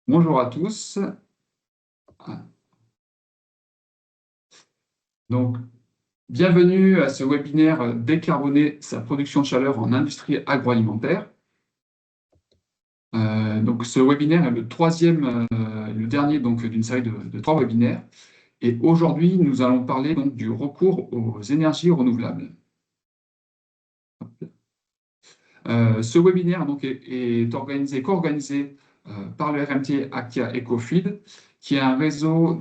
Bonjour à tous. Donc, bienvenue à ce webinaire Décarboner sa production de chaleur en industrie agroalimentaire. Donc, ce webinaire est le troisième, le dernier d'une série de 3 webinaires. Et aujourd'hui, nous allons parler donc du recours aux énergies renouvelables. Ce webinaire donc, est co-organisé par le RMT Actia Ecofid, qui est un réseau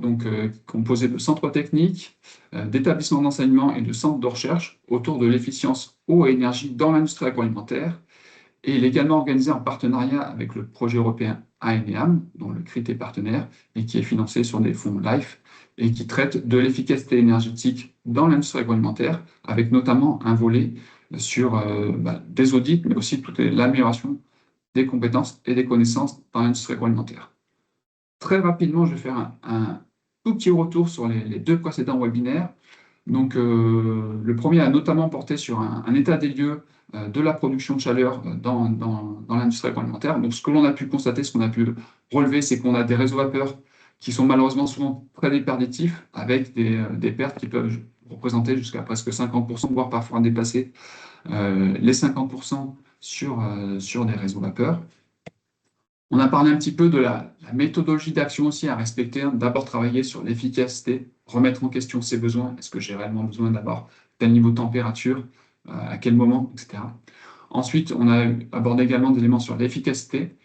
composé de centres techniques, d'établissements d'enseignement et de centres de recherche autour de l'efficience eau et énergie dans l'industrie agroalimentaire. Et il est également organisé en partenariat avec le projet européen AENEAM, dont le CRIT est partenaire, et qui est financé sur des fonds LIFE, et qui traite de l'efficacité énergétique dans l'industrie agroalimentaire, avec notamment un volet sur des audits, mais aussi toute l'amélioration des compétences et des connaissances dans l'industrie agroalimentaire. Très rapidement, je vais faire un tout petit retour sur les 2 précédents webinaires. Donc, le premier a notamment porté sur un état des lieux de la production de chaleur dans l'industrie agroalimentaire. Donc, ce que l'on a pu constater, ce qu'on a pu relever, c'est qu'on a des réseaux vapeur qui sont malheureusement souvent très déperditifs, avec des pertes qui peuvent représenter jusqu'à presque 50%, voire parfois dépasser les 50% sur des réseaux vapeur. On a parlé un petit peu de la méthodologie d'action aussi à respecter. D'abord, travailler sur l'efficacité, remettre en question ses besoins. Est-ce que j'ai réellement besoin d'avoir tel niveau de température, à quel moment, etc. Ensuite, on a abordé également des éléments sur l'efficacité.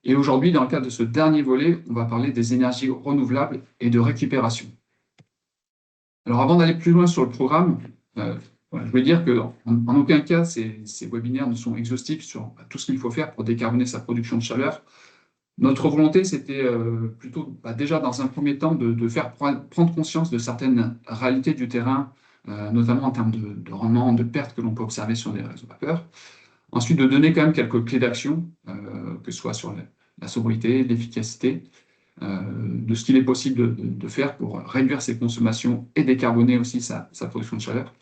Et aujourd'hui, dans le cadre de ce dernier volet, on va parler des énergies renouvelables et de récupération. Alors, avant d'aller plus loin sur le programme, je voulais dire qu'en aucun cas, ces webinaires ne sont exhaustifs sur tout ce qu'il faut faire pour décarboner sa production de chaleur. Notre volonté, c'était plutôt déjà dans un premier temps de faire prendre conscience de certaines réalités du terrain, notamment en termes de rendement, de pertes que l'on peut observer sur des réseaux vapeur. Ensuite, de donner quand même quelques clés d'action, que ce soit sur la sobriété, l'efficacité, de ce qu'il est possible de faire pour réduire ses consommations et décarboner aussi sa production de chaleur.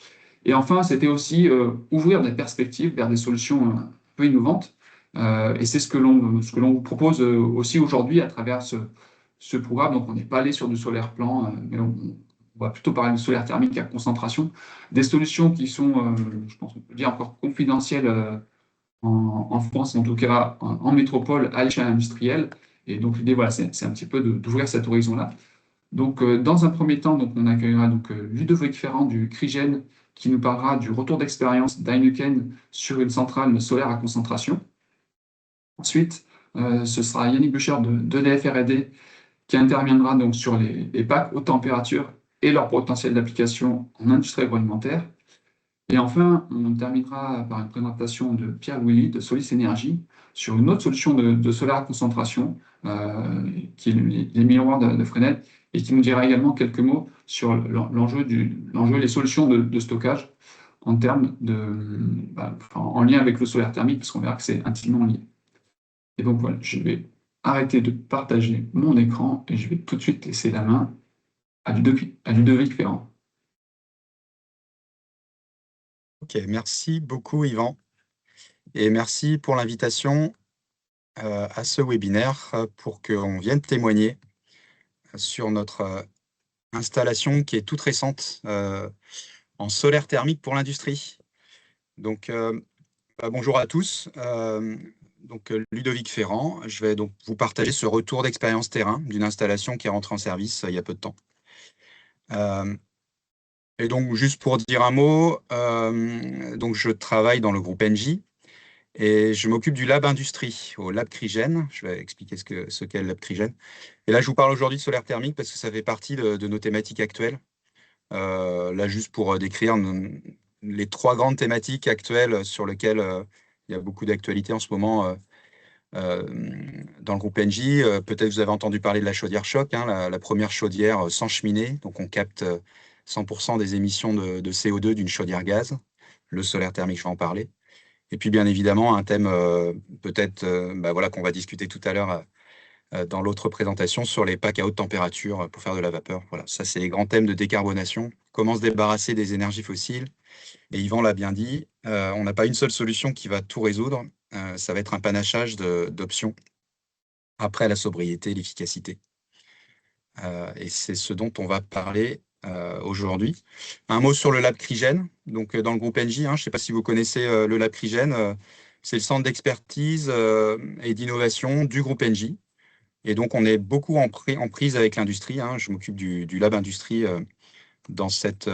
Et enfin, c'était aussi ouvrir des perspectives vers des solutions un peu innovantes. Et c'est ce que l'on vous propose aussi aujourd'hui à travers ce programme. Donc, on n'est pas allé sur du solaire plan, mais on va plutôt parler de solaire thermique à concentration. Des solutions qui sont, je pense qu'on peut dire, encore confidentielles en France, en tout cas en métropole, à l'échelle industrielle. Et donc, l'idée, voilà, c'est un petit peu d'ouvrir cet horizon-là. Donc, dans un premier temps, donc, on accueillera Ludovic Ferrand du CRIGEN qui nous parlera du retour d'expérience d'Heineken sur une centrale solaire à concentration. Ensuite, ce sera Yannick Bucher d'EDF R&D qui interviendra donc sur les packs haute température et leur potentiel d'application en industrie agroalimentaire. Et enfin, on terminera par une présentation de Pierre Willy de Solis Énergie sur une autre solution de solaire à concentration, qui est les miroirs de Fresnel, et qui nous dira également quelques mots sur l'enjeu et les solutions de stockage en termes en lien avec le solaire thermique, parce qu'on verra que c'est intimement lié. Et donc voilà, je vais arrêter de partager mon écran et je vais tout de suite laisser la main à Ludovic Ferrand. Ok, merci beaucoup Yvan et merci pour l'invitation à ce webinaire pour qu'on vienne témoigner sur notre installation qui est toute récente en solaire thermique pour l'industrie. Donc bonjour à tous, Ludovic Ferrand, je vais donc vous partager ce retour d'expérience terrain d'une installation qui est rentrée en service il y a peu de temps. Et donc juste pour dire un mot, donc je travaille dans le groupe Engie. Et je m'occupe du lab industrie au lab Crigène. Je vais expliquer ce qu'est le lab Crigène. Et là, je vous parle aujourd'hui de solaire thermique parce que ça fait partie de nos thématiques actuelles. Là, juste pour décrire les 3 grandes thématiques actuelles sur lesquelles il y a beaucoup d'actualité en ce moment dans le groupe Engie. Peut-être vous avez entendu parler de la chaudière choc, hein, la première chaudière sans cheminée. Donc, on capte 100% des émissions de CO2 d'une chaudière gaz. Le solaire thermique, je vais en parler. Et puis, bien évidemment, un thème peut-être qu'on va discuter tout à l'heure dans l'autre présentation sur les packs à haute température pour faire de la vapeur. Voilà, ça, c'est les grands thèmes de décarbonation. Comment se débarrasser des énergies fossiles. Et Yvan l'a bien dit, on n'a pas une seule solution qui va tout résoudre. Ça va être un panachage d'options après la sobriété et l'efficacité. Et c'est ce dont on va parler aujourd'hui. Un mot sur le Lab Crigène. Donc, dans le groupe Engie, je ne sais pas si vous connaissez le Lab Crigène, c'est le centre d'expertise et d'innovation du groupe Engie. Et donc, on est beaucoup en prise avec l'industrie. Je m'occupe du Lab Industrie dans cette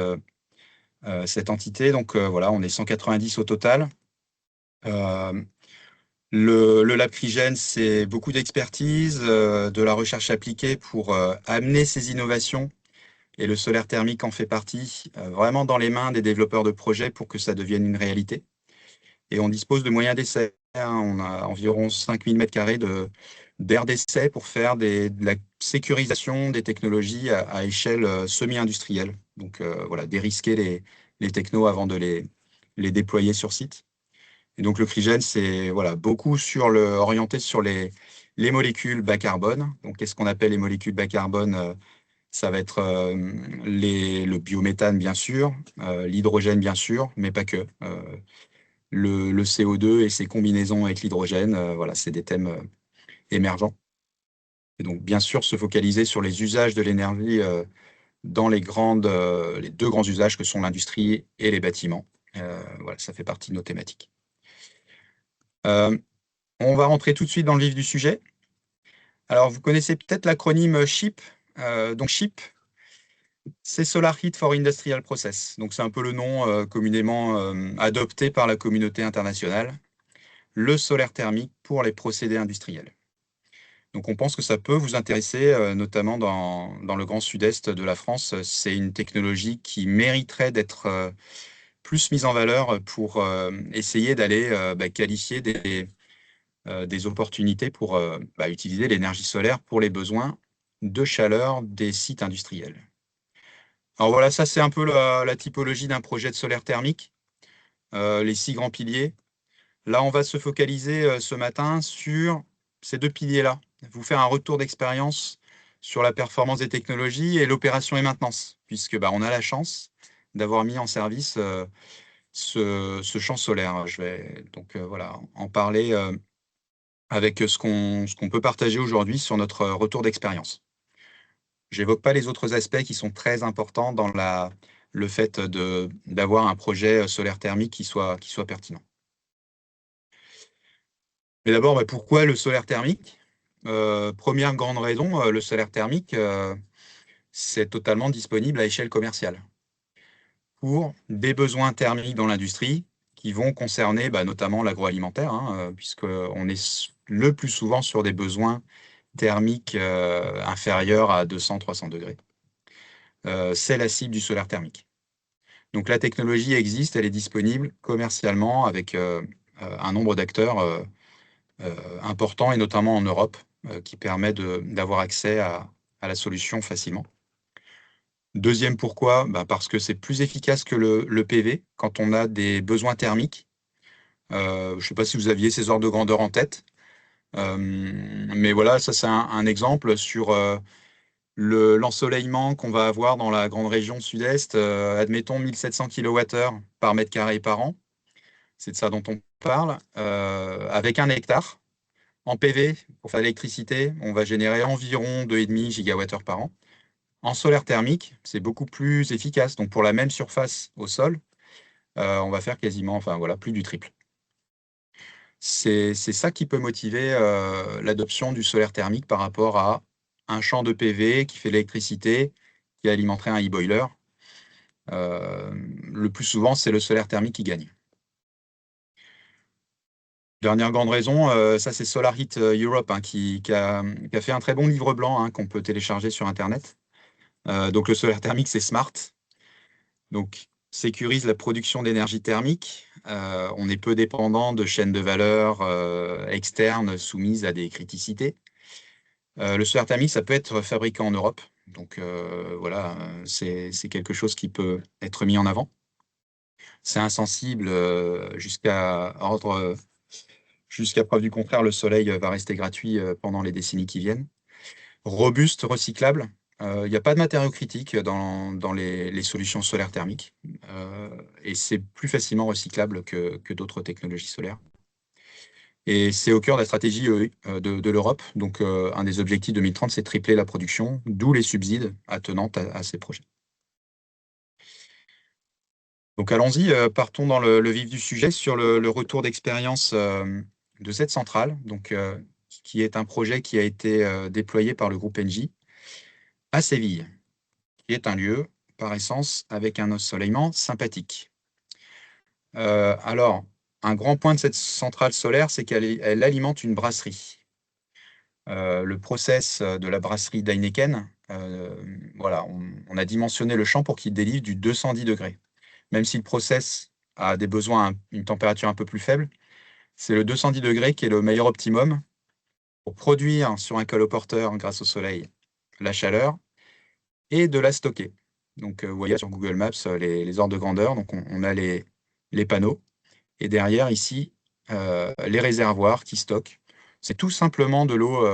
entité. Donc, voilà, on est 190 au total. Le Lab Crigène, c'est beaucoup d'expertise, de la recherche appliquée pour amener ces innovations, et le solaire thermique en fait partie, vraiment dans les mains des développeurs de projets pour que ça devienne une réalité. Et on dispose de moyens d'essai. On a environ 5000 m² d'aires d'essai pour faire de la sécurisation des technologies à échelle semi-industrielle. Donc voilà, dérisquer les technos avant de les déployer sur site. Et donc le Crigène, c'est voilà, beaucoup orienté sur les molécules bas carbone. Donc qu'est-ce qu'on appelle les molécules bas carbone? Ça va être le biométhane, bien sûr, l'hydrogène, bien sûr, mais pas que. Le CO2 et ses combinaisons avec l'hydrogène, voilà, c'est des thèmes émergents. Et donc, bien sûr, se focaliser sur les usages de l'énergie dans les deux grands usages que sont l'industrie et les bâtiments. Voilà, ça fait partie de nos thématiques. On va rentrer tout de suite dans le vif du sujet. Alors, vous connaissez peut-être l'acronyme SHIP. Donc, SHIP, c'est Solar Heat for Industrial Process. Donc, c'est un peu le nom communément adopté par la communauté internationale. Le solaire thermique pour les procédés industriels. Donc, on pense que ça peut vous intéresser, notamment dans le grand sud-est de la France. C'est une technologie qui mériterait d'être plus mise en valeur pour essayer d'aller qualifier des opportunités pour utiliser l'énergie solaire pour les besoins de chaleur des sites industriels. Alors voilà, ça c'est un peu la typologie d'un projet de solaire thermique, les 6 grands piliers. Là, on va se focaliser ce matin sur ces 2 piliers-là, vous faire un retour d'expérience sur la performance des technologies et l'opération et maintenance, puisque on a la chance d'avoir mis en service ce champ solaire. Je vais donc voilà, en parler avec ce qu'on peut partager aujourd'hui sur notre retour d'expérience. J'évoque pas les autres aspects qui sont très importants dans le fait d'avoir un projet solaire thermique qui soit pertinent. Mais d'abord, pourquoi le solaire thermique? Première grande raison, le solaire thermique, c'est totalement disponible à échelle commerciale pour des besoins thermiques dans l'industrie qui vont concerner notamment l'agroalimentaire, puisqu'on est le plus souvent sur des besoins thermiques inférieurs à 200-300 degrés. C'est la cible du solaire thermique. Donc la technologie existe, elle est disponible commercialement avec un nombre d'acteurs important, et notamment en Europe, qui permet d'avoir accès à la solution facilement. Deuxième pourquoi, parce que c'est plus efficace que le PV quand on a des besoins thermiques. Je ne sais pas si vous aviez ces ordres de grandeur en tête, mais voilà, ça c'est un exemple sur l'ensoleillement qu'on va avoir dans la grande région sud-est, admettons 1700 kWh par mètre carré par an, c'est de ça dont on parle, avec 1 hectare. En PV, pour faire l'électricité, on va générer environ 2,5 gigawattheures par an. En solaire thermique, c'est beaucoup plus efficace. Donc, pour la même surface au sol, on va faire quasiment, plus du triple. C'est ça qui peut motiver l'adoption du solaire thermique par rapport à un champ de PV qui fait l'électricité, qui alimenterait un e-boiler. Le plus souvent, c'est le solaire thermique qui gagne. Dernière grande raison, ça c'est Solar Heat Europe qui a fait un très bon livre blanc qu'on peut télécharger sur Internet. Donc le solaire thermique, c'est smart. Donc sécurise la production d'énergie thermique. On est peu dépendant de chaînes de valeur externes soumises à des criticités. Le solaire thermique, ça peut être fabriqué en Europe. Donc voilà, c'est quelque chose qui peut être mis en avant. C'est insensible jusqu'à preuve du contraire, le soleil va rester gratuit pendant les décennies qui viennent. Robuste, recyclable. Il n'y a pas de matériaux critiques dans les solutions solaires thermiques. Et c'est plus facilement recyclable que d'autres technologies solaires. Et c'est au cœur de la stratégie de l'Europe. Donc, un des objectifs 2030, c'est de tripler la production, d'où les subsides attenants à ces projets. Donc, allons-y, partons dans le vif du sujet sur le retour d'expérience de cette centrale, donc, qui est un projet qui a été déployé par le groupe Engie à Séville, qui est un lieu, par essence, avec un ensoleillement sympathique. Alors, un grand point de cette centrale solaire, c'est qu'elle alimente une brasserie. Le process de la brasserie d'Heineken, voilà, on a dimensionné le champ pour qu'il délivre du 210 degrés. Même si le process a des besoins à une température un peu plus faible, c'est le 210 degrés qui est le meilleur optimum pour produire sur un caloporteur, grâce au soleil, la chaleur et de la stocker. Donc, vous voyez sur Google Maps les ordres de grandeur. Donc, on a les panneaux. Et derrière, ici, les réservoirs qui stockent. C'est tout simplement de l'eau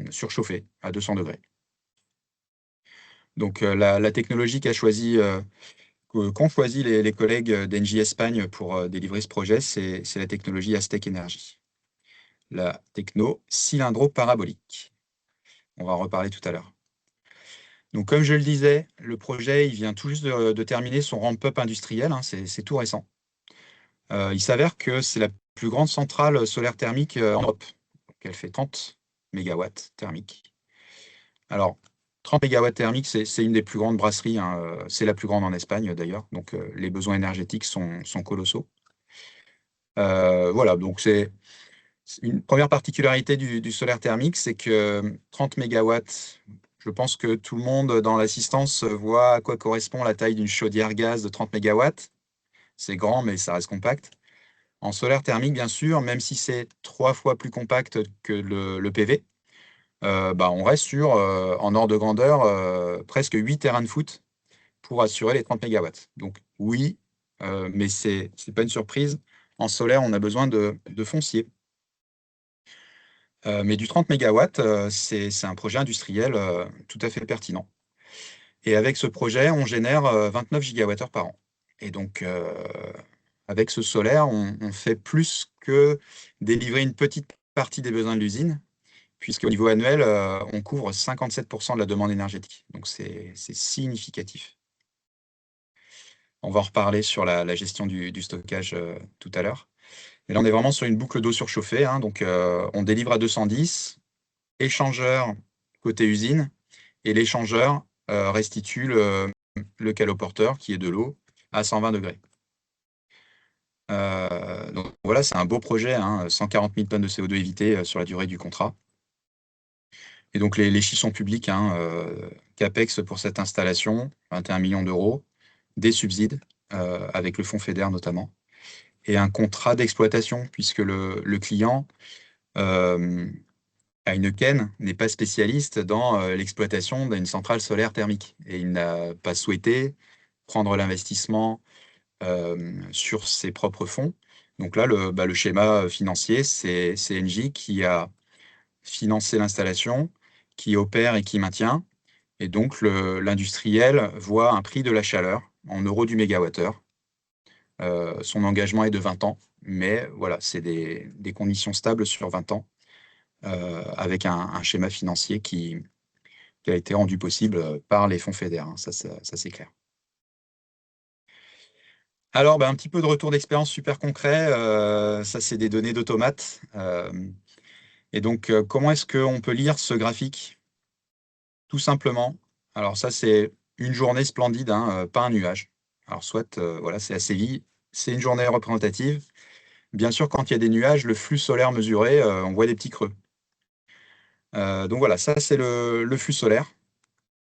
surchauffée à 200 degrés. Donc, la technologie qu'ont choisi les collègues d'Engie Espagne pour délivrer ce projet, c'est la technologie Aztec Energy, la techno cylindro-parabolique. On va en reparler tout à l'heure. Donc, comme je le disais, le projet il vient tout juste de terminer son ramp-up industriel, hein, c'est tout récent. Il s'avère que c'est la plus grande centrale solaire thermique en Europe. Donc, elle fait 30 mégawatts thermiques. Alors, 30 mégawatts thermiques, c'est une des plus grandes brasseries, hein, c'est la plus grande en Espagne d'ailleurs, donc les besoins énergétiques sont colossaux. Voilà, donc c'est une première particularité du solaire thermique, c'est que 30 mégawatts, je pense que tout le monde dans l'assistance voit à quoi correspond la taille d'une chaudière gaz de 30 mégawatts. C'est grand, mais ça reste compact. En solaire thermique, bien sûr, même si c'est 3 fois plus compact que le PV, on reste sur, en ordre de grandeur, presque 8 terrains de foot pour assurer les 30 mégawatts. Donc oui, mais c'est pas une surprise. En solaire, on a besoin de foncier. Mais du 30 mégawatts, c'est un projet industriel tout à fait pertinent. Et avec ce projet, on génère 29 gigawattheures par an. Et donc, avec ce solaire, on fait plus que délivrer une petite partie des besoins de l'usine, puisqu'au niveau annuel, on couvre 57% de la demande énergétique. Donc, c'est significatif. On va en reparler sur la gestion du stockage tout à l'heure. Et là, on est vraiment sur une boucle d'eau surchauffée, hein. Donc, on délivre à 210, échangeur côté usine, et l'échangeur restitue le caloporteur, qui est de l'eau, à 120 degrés. Donc voilà, c'est un beau projet, hein, 140 000 tonnes de CO2 évitées sur la durée du contrat. Et donc les chiffres sont publics, hein, CAPEX pour cette installation, 21 millions d'euros, des subsides, avec le fonds FEDER notamment, et un contrat d'exploitation, puisque le client, Heineken, n'est pas spécialiste dans l'exploitation d'une centrale solaire thermique. Et il n'a pas souhaité prendre l'investissement sur ses propres fonds. Donc là, le schéma financier, c'est Engie qui a financé l'installation, qui opère et qui maintient. Et donc, l'industriel voit un prix de la chaleur en euros du mégawattheure. Son engagement est de 20 ans, mais voilà, c'est des conditions stables sur 20 ans, avec un schéma financier qui a été rendu possible par les fonds FEDER, hein, ça c'est clair. Alors, un petit peu de retour d'expérience super concret. Ça, c'est des données d'automates. Et donc, comment est-ce qu'on peut lire ce graphique? Tout simplement. Alors ça, c'est une journée splendide, hein, pas un nuage. Alors soit, voilà, c'est à Séville, c'est une journée représentative. Bien sûr, quand il y a des nuages, le flux solaire mesuré, on voit des petits creux. Donc voilà, ça, c'est le flux solaire.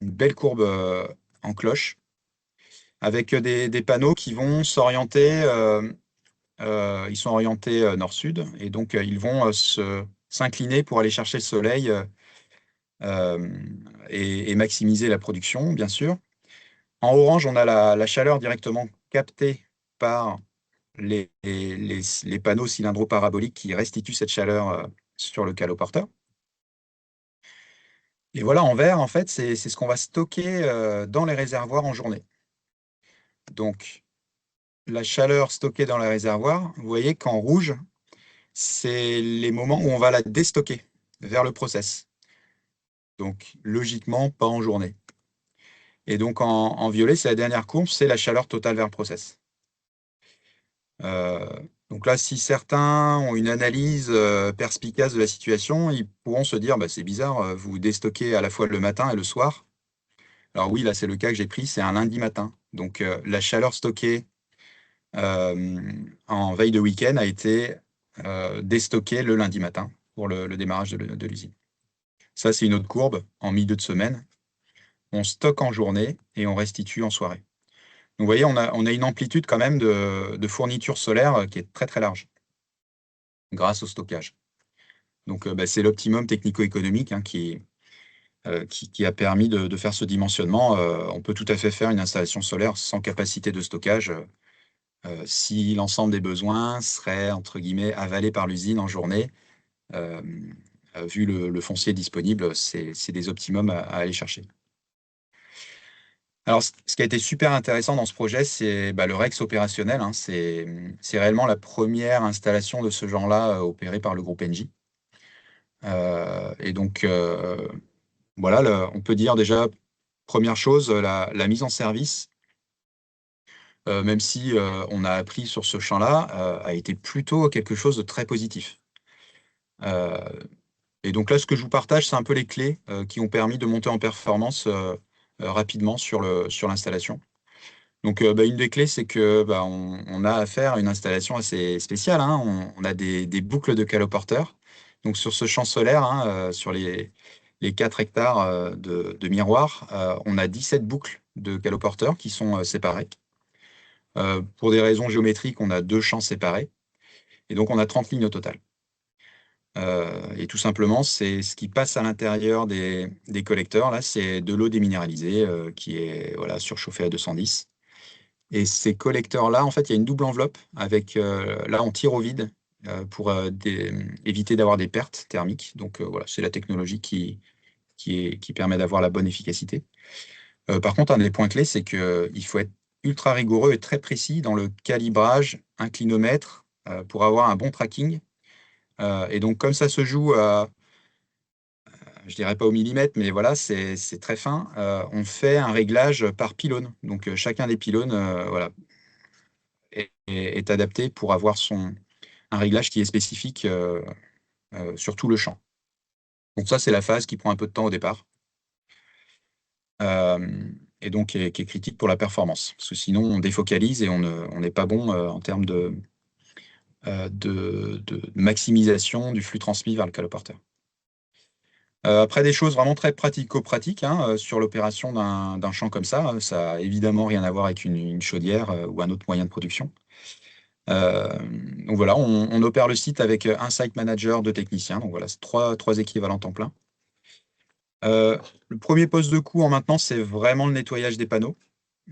Une belle courbe en cloche, avec des panneaux qui vont s'orienter. Ils sont orientés nord-sud, et donc ils vont s'incliner pour aller chercher le soleil et maximiser la production, bien sûr. En orange, on a la chaleur directement captée par les panneaux cylindro-paraboliques qui restituent cette chaleur sur le caloporteur. Et voilà, en vert, en fait, c'est ce qu'on va stocker dans les réservoirs en journée. Donc, la chaleur stockée dans les réservoirs, vous voyez qu'en rouge, c'est les moments où on va la déstocker vers le process. Donc, logiquement, pas en journée. Et donc, en violet, c'est la dernière courbe, c'est la chaleur totale vers le process. Euh, donc là, si certains ont une analyse perspicace de la situation, ils pourront se dire, bah, c'est bizarre, vous déstockez à la fois le matin et le soir. Alors oui, là, c'est le cas que j'ai pris, c'est un lundi matin. Donc, la chaleur stockée en veille de week-end a été déstockée le lundi matin pour le démarrage de l'usine. Ça, c'est une autre courbe en milieu de semaine. On stocke en journée et on restitue en soirée. Donc, vous voyez, on a une amplitude quand même de fourniture solaire qui est très, très large grâce au stockage. Donc, bah, c'est l'optimum technico-économique hein, qui a permis de faire ce dimensionnement. On peut tout à fait faire une installation solaire sans capacité de stockage si l'ensemble des besoins seraient, entre guillemets, avalés par l'usine en journée. euh, Vu le foncier disponible, c'est des optimums à aller chercher. Alors, ce qui a été super intéressant dans ce projet, c'est bah, le REX opérationnel, hein. C'est réellement la première installation de ce genre-là opérée par le groupe Engie. Et donc, voilà, on peut dire déjà, première chose, la mise en service, même si on a appris sur ce champ-là, a été plutôt quelque chose de très positif. Euh, et donc là, ce que je vous partage, c'est un peu les clés qui ont permis de monter en performance rapidement sur l'installation. Donc, bah, une des clés, c'est que bah, on a affaire à une installation assez spéciale, hein. On a des boucles de caloporteurs. Donc, sur ce champ solaire, hein, sur les 4 hectares de miroirs, on a 17 boucles de caloporteurs qui sont séparées. Pour des raisons géométriques, on a 2 champs séparés. Et donc, on a 30 lignes au total. Et tout simplement, c'est ce qui passe à l'intérieur des collecteurs. Là, c'est de l'eau déminéralisée qui est voilà, surchauffée à 210. Et ces collecteurs-là, en fait, il y a une double enveloppe avec, là, on tire au vide pour éviter d'avoir des pertes thermiques. Donc voilà, c'est la technologie qui permet d'avoir la bonne efficacité. Par contre, un des points clés, c'est qu'il faut être ultra rigoureux et très précis dans le calibrage inclinomètre pour avoir un bon tracking. Et donc, comme ça se joue je dirais pas au millimètre, mais voilà, c'est très fin. On fait un réglage par pylône. Donc, chacun des pylônes, voilà, est adapté pour avoir un réglage qui est spécifique sur tout le champ. Donc ça, c'est la phase qui prend un peu de temps au départ et donc qui est critique pour la performance. Parce que sinon, on défocalise et on n'est pas bon en termes de maximisation du flux transmis vers le caloporteur. Après, des choses vraiment très pratico-pratiques hein, sur l'opération d'un champ comme ça n'a évidemment rien à voir avec une chaudière ou un autre moyen de production. Euh, donc voilà, on opère le site avec un site manager, 2 techniciens. Donc voilà, c'est trois équivalents temps plein. Le premier poste de coût en maintenance, c'est vraiment le nettoyage des panneaux.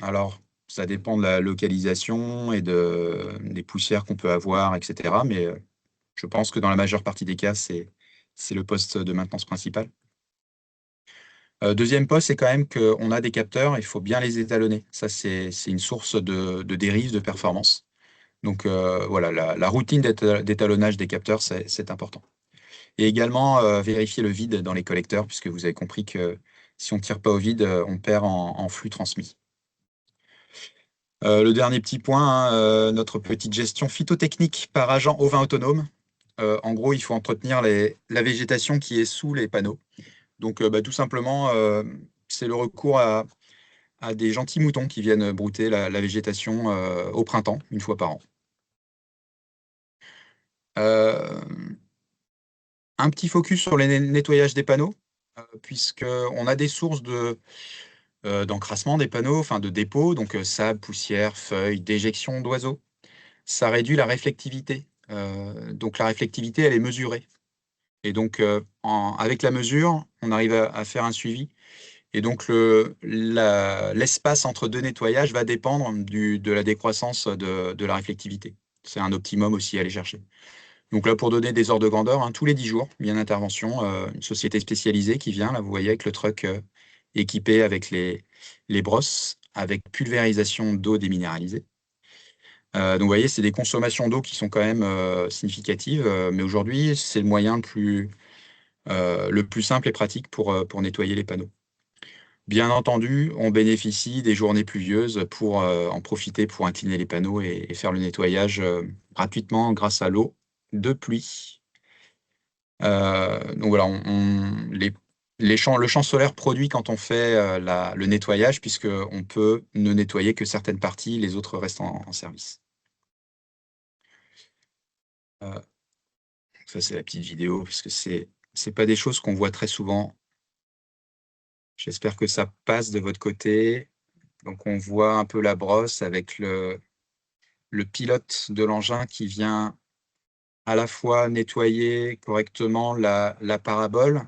Alors, ça dépend de la localisation et des poussières qu'on peut avoir, etc. Mais je pense que dans la majeure partie des cas, c'est le poste de maintenance principal. Deuxième poste, c'est quand même qu'on a des capteurs, il faut bien les étalonner. Ça, c'est une source de dérive de performance. Donc voilà, la routine d'étalonnage des capteurs, c'est important. Et également vérifier le vide dans les collecteurs, puisque vous avez compris que si on ne tire pas au vide, on perd en flux transmis. Le dernier petit point, hein, notre petite gestion phytotechnique par agent ovin autonome. En gros, il faut entretenir la végétation qui est sous les panneaux. Donc bah, tout simplement, c'est le recours à des gentils moutons qui viennent brouter la végétation au printemps, une fois par an. Euh, un petit focus sur le nettoyage des panneaux, puisqu'on a des sources d'encrassement des panneaux, enfin de dépôt, donc sable, poussière, feuilles, déjection d'oiseaux. Ça réduit la réflectivité. Donc la réflectivité, elle est mesurée. Et donc avec la mesure, on arrive à faire un suivi. Et donc l'espace entre 2 nettoyages va dépendre de la décroissance de la réflectivité. C'est un optimum aussi à aller chercher. Donc là, pour donner des ordres de grandeur, hein, tous les 10 jours, il y a une intervention, une société spécialisée qui vient, là, vous voyez, avec le truck équipé avec les brosses, avec pulvérisation d'eau déminéralisée. Donc, vous voyez, c'est des consommations d'eau qui sont quand même significatives, mais aujourd'hui, c'est le moyen le plus simple et pratique pour nettoyer les panneaux. Bien entendu, on bénéficie des journées pluvieuses pour en profiter pour incliner les panneaux et faire le nettoyage gratuitement grâce à l'eau de pluie. Donc voilà, le champ solaire produit quand on fait le nettoyage, puisqu'on peut ne nettoyer que certaines parties, les autres restent en service. Euh, Ça, c'est la petite vidéo, parce que c'est pas des choses qu'on voit très souvent. J'espère que ça passe de votre côté. Donc, on voit un peu la brosse avec le pilote de l'engin qui vient à la fois nettoyer correctement la parabole,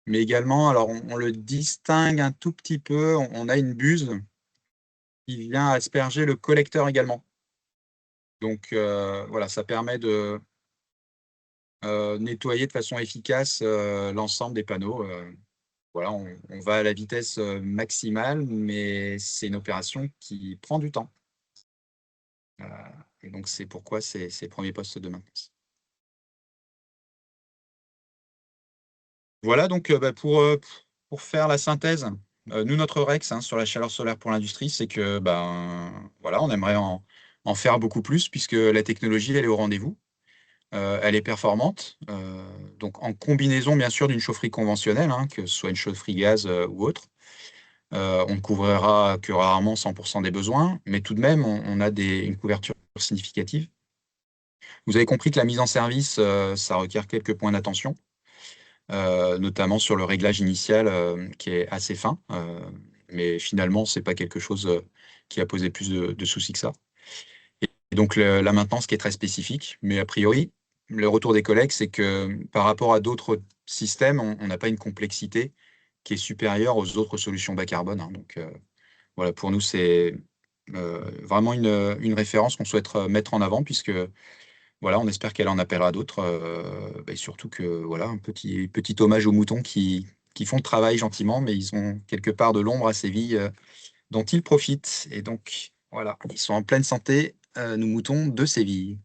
mais également, alors on le distingue un tout petit peu, on a une buse qui vient asperger le collecteur également. Donc voilà, ça permet de nettoyer de façon efficace l'ensemble des panneaux. Voilà, on va à la vitesse maximale, mais c'est une opération qui prend du temps. Et donc, c'est pourquoi c'est le premier poste de maintenance. Voilà, donc pour faire la synthèse, nous, notre Rex sur la chaleur solaire pour l'industrie, c'est que voilà, on aimerait en faire beaucoup plus puisque la technologie, elle est au rendez-vous. Elle est performante. Donc, en combinaison, bien sûr, d'une chaufferie conventionnelle, que ce soit une chaufferie gaz ou autre. On ne couvrira que rarement 100% des besoins, mais tout de même, on a une couverture significative. Vous avez compris que la mise en service, ça requiert quelques points d'attention, notamment sur le réglage initial qui est assez fin, mais finalement, ce n'est pas quelque chose qui a posé plus de soucis que ça. Et donc, la maintenance qui est très spécifique, mais a priori, le retour des collègues, c'est que par rapport à d'autres systèmes, on n'a pas une complexité qui est supérieure aux autres solutions bas carbone. Donc, voilà, pour nous, c'est vraiment une référence qu'on souhaite mettre en avant, puisque voilà, on espère qu'elle en appellera d'autres. Et surtout que voilà, un petit hommage aux moutons qui font le travail gentiment, mais ils ont quelque part de l'ombre à Séville dont ils profitent. Et donc, voilà, ils sont en pleine santé, nos moutons de Séville.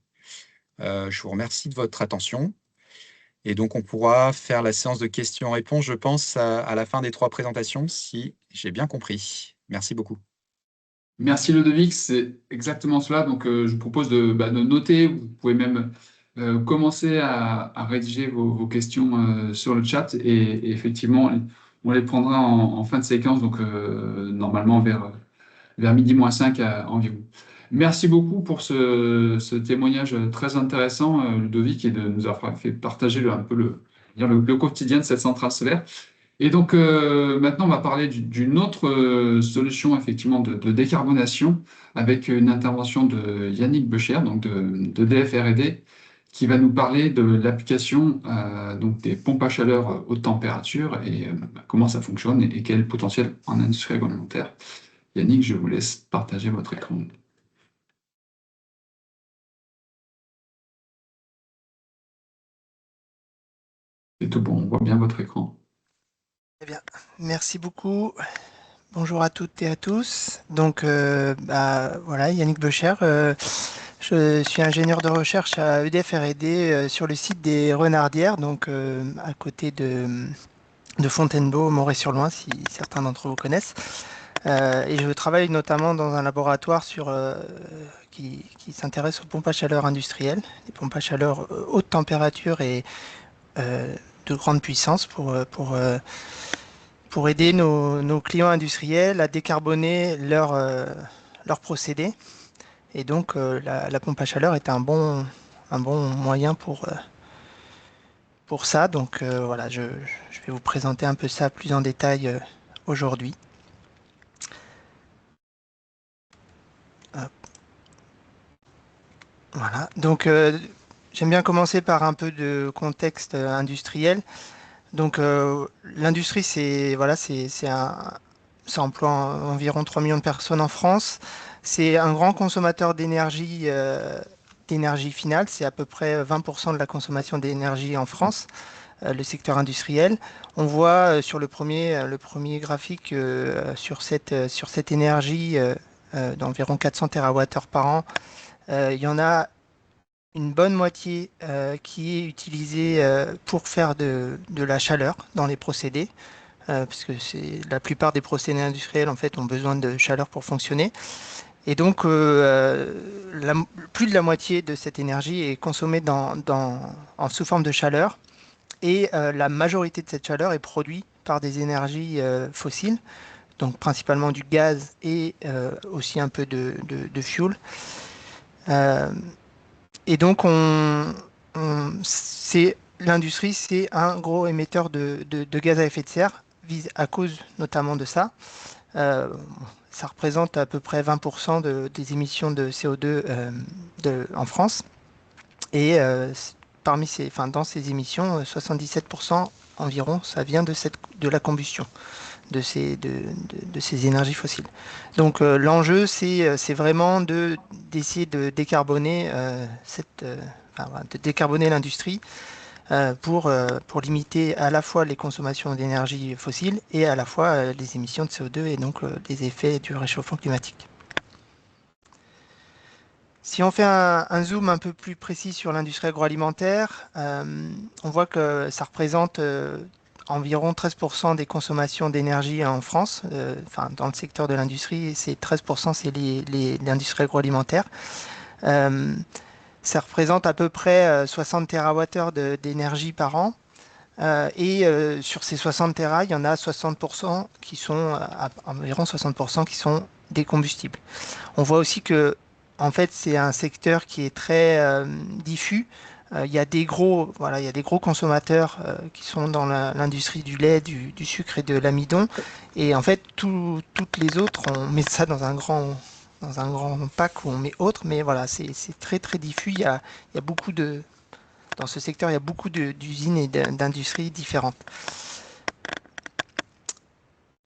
Je vous remercie de votre attention. Et donc, on pourra faire la séance de questions-réponses, je pense, à la fin des 3 présentations, si j'ai bien compris. Merci beaucoup. Merci Ludovic, c'est exactement cela. Donc, je vous propose de noter. Vous pouvez même commencer à rédiger vos questions sur le chat et effectivement, on les prendra en fin de séquence, donc normalement vers midi moins 5 environ. Merci beaucoup pour ce témoignage très intéressant, Ludovic, et de nous avoir fait partager un peu le quotidien de cette centrale solaire. Et donc maintenant, on va parler d'une autre solution effectivement de décarbonation avec une intervention de Yannick Becher, donc de DF R&D, qui va nous parler de l'application donc des pompes à chaleur haute température et comment ça fonctionne et quel est le potentiel en industrie agroalimentaire. Yannick, je vous laisse partager votre écran. C'est tout bon, on voit bien votre écran. Eh bien, merci beaucoup. Bonjour à toutes et à tous. Donc, voilà, Yannick Becher. Je suis ingénieur de recherche à EDF R&D sur le site des Renardières, donc à côté de Fontainebleau, Moret-sur-Loing, si certains d'entre vous connaissent. Et je travaille notamment dans un laboratoire qui s'intéresse aux pompes à chaleur industrielles, les pompes à chaleur haute température et de grande puissance pour aider nos clients industriels à décarboner leurs procédés. Et donc, la pompe à chaleur est un bon moyen pour ça. Donc, voilà, je vais vous présenter un peu ça plus en détail aujourd'hui. Voilà, donc j'aime bien commencer par un peu de contexte industriel. Donc, l'industrie, ça emploie environ 3 millions de personnes en France. C'est un grand consommateur d'énergie finale. C'est à peu près 20% de la consommation d'énergie en France, le secteur industriel. On voit sur le premier graphique sur cette énergie d'environ 400 TWh par an il y en a une bonne moitié qui est utilisée pour faire de la chaleur dans les procédés, puisque la plupart des procédés industriels en fait ont besoin de chaleur pour fonctionner. Et donc, plus de la moitié de cette énergie est consommée sous forme de chaleur, et la majorité de cette chaleur est produite par des énergies fossiles, donc principalement du gaz et aussi un peu de fuel. Et donc, l'industrie, c'est un gros émetteur de gaz à effet de serre, à cause notamment de ça. Ça représente à peu près 20% des émissions de CO2 en France. Et dans ces émissions, 77% environ, ça vient de la combustion de ces énergies fossiles. Donc l'enjeu, c'est vraiment d'essayer de décarboner l'industrie pour limiter à la fois les consommations d'énergie fossile et à la fois les émissions de CO2 et donc les effets du réchauffement climatique. Si on fait un zoom un peu plus précis sur l'industrie agroalimentaire, on voit que ça représente environ 13% des consommations d'énergie en France. Dans le secteur de l'industrie, 13%, c'est l'industrie agroalimentaire. Ça représente à peu près 60 TWh d'énergie par an. Et sur ces 60 TWh, il y en a 60% qui sont, environ 60% qui sont des combustibles. On voit aussi que en fait, c'est un secteur qui est très diffus. Il y a des gros consommateurs qui sont dans l'industrie du lait, du sucre et de l'amidon. Et en fait, toutes les autres, on met ça dans un grand pack où on met autres. Mais voilà, c'est très très diffus. Il y a beaucoup dans ce secteur, il y a beaucoup d'usines et d'industries différentes.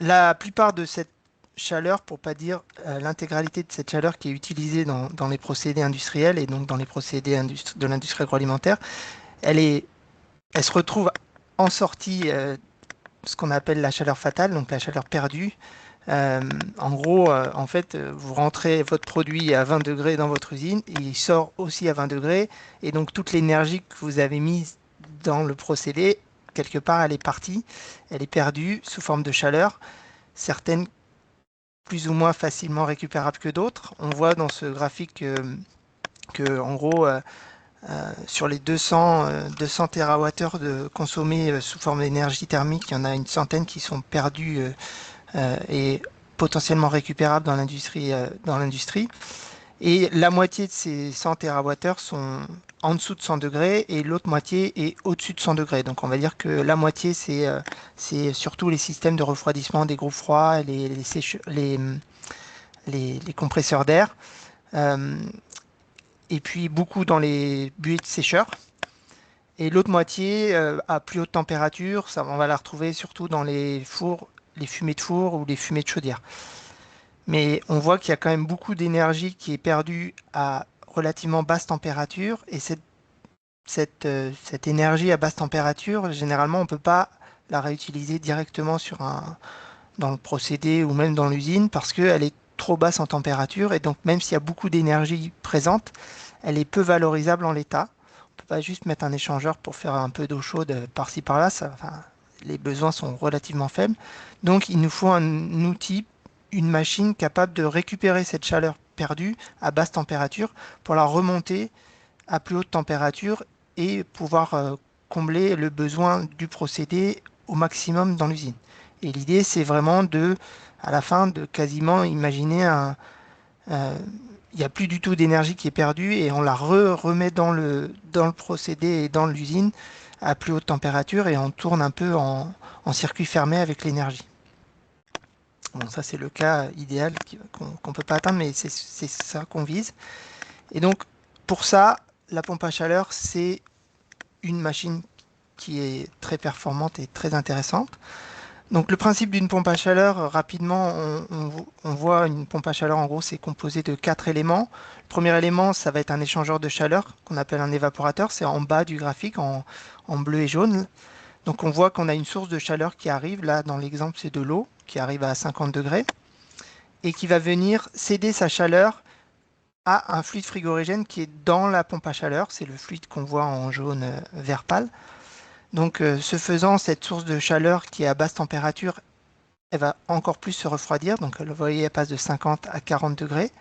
La plupart de cette chaleur, pour pas dire l'intégralité de cette chaleur qui est utilisée dans les procédés industriels et donc dans les procédés de l'industrie agroalimentaire, elle se retrouve en sortie, ce qu'on appelle la chaleur fatale, donc la chaleur perdue. En gros, en fait, vous rentrez votre produit à 20 degrés dans votre usine, et il sort aussi à 20 degrés, et donc toute l'énergie que vous avez mise dans le procédé, quelque part, elle est partie, elle est perdue sous forme de chaleur. Certaines plus ou moins facilement récupérables que d'autres. On voit dans ce graphique que en gros, sur les 200 TWh de consommés sous forme d'énergie thermique, il y en a une centaine qui sont perdus et potentiellement récupérables dans l'industrie. Et la moitié de ces 100 TWh sont en dessous de 100 degrés et l'autre moitié est au-dessus de 100 degrés. Donc on va dire que la moitié, c'est surtout les systèmes de refroidissement des groupes froids, les compresseurs d'air, et puis beaucoup dans les buées de sécheurs. Et l'autre moitié, à plus haute température, on va la retrouver surtout dans les fours, les fumées de four ou les fumées de chaudière. Mais on voit qu'il y a quand même beaucoup d'énergie qui est perdue à relativement basse température, et cette énergie à basse température, généralement, on ne peut pas la réutiliser directement dans le procédé ou même dans l'usine parce qu'elle est trop basse en température, et donc même s'il y a beaucoup d'énergie présente, elle est peu valorisable en l'état. On ne peut pas juste mettre un échangeur pour faire un peu d'eau chaude par-ci par-là, les besoins sont relativement faibles. Donc il nous faut un outil, une machine capable de récupérer cette chaleur perdue à basse température pour la remonter à plus haute température et pouvoir combler le besoin du procédé au maximum dans l'usine. Et l'idée, c'est vraiment à la fin, de quasiment imaginer il n'y a plus du tout d'énergie qui est perdue et on la remet dans le procédé et dans l'usine à plus haute température, et on tourne un peu en circuit fermé avec l'énergie. Bon, ça, c'est le cas idéal qu'on ne peut pas atteindre, mais c'est ça qu'on vise. Et donc, pour ça, la pompe à chaleur, c'est une machine qui est très performante et très intéressante. Donc, le principe d'une pompe à chaleur, rapidement, on voit une pompe à chaleur, en gros, c'est composé de 4 éléments. Le premier élément, ça va être un échangeur de chaleur qu'on appelle un évaporateur. C'est en bas du graphique, en bleu et jaune. Donc, on voit qu'on a une source de chaleur qui arrive. Là, dans l'exemple, c'est de l'eau qui arrive à 50 degrés et qui va venir céder sa chaleur a un fluide frigorigène qui est dans la pompe à chaleur. C'est le fluide qu'on voit en jaune vert pâle. Donc, ce faisant, cette source de chaleur qui est à basse température, elle va encore plus se refroidir. Donc, vous voyez, elle passe de 50 à 40 degrés.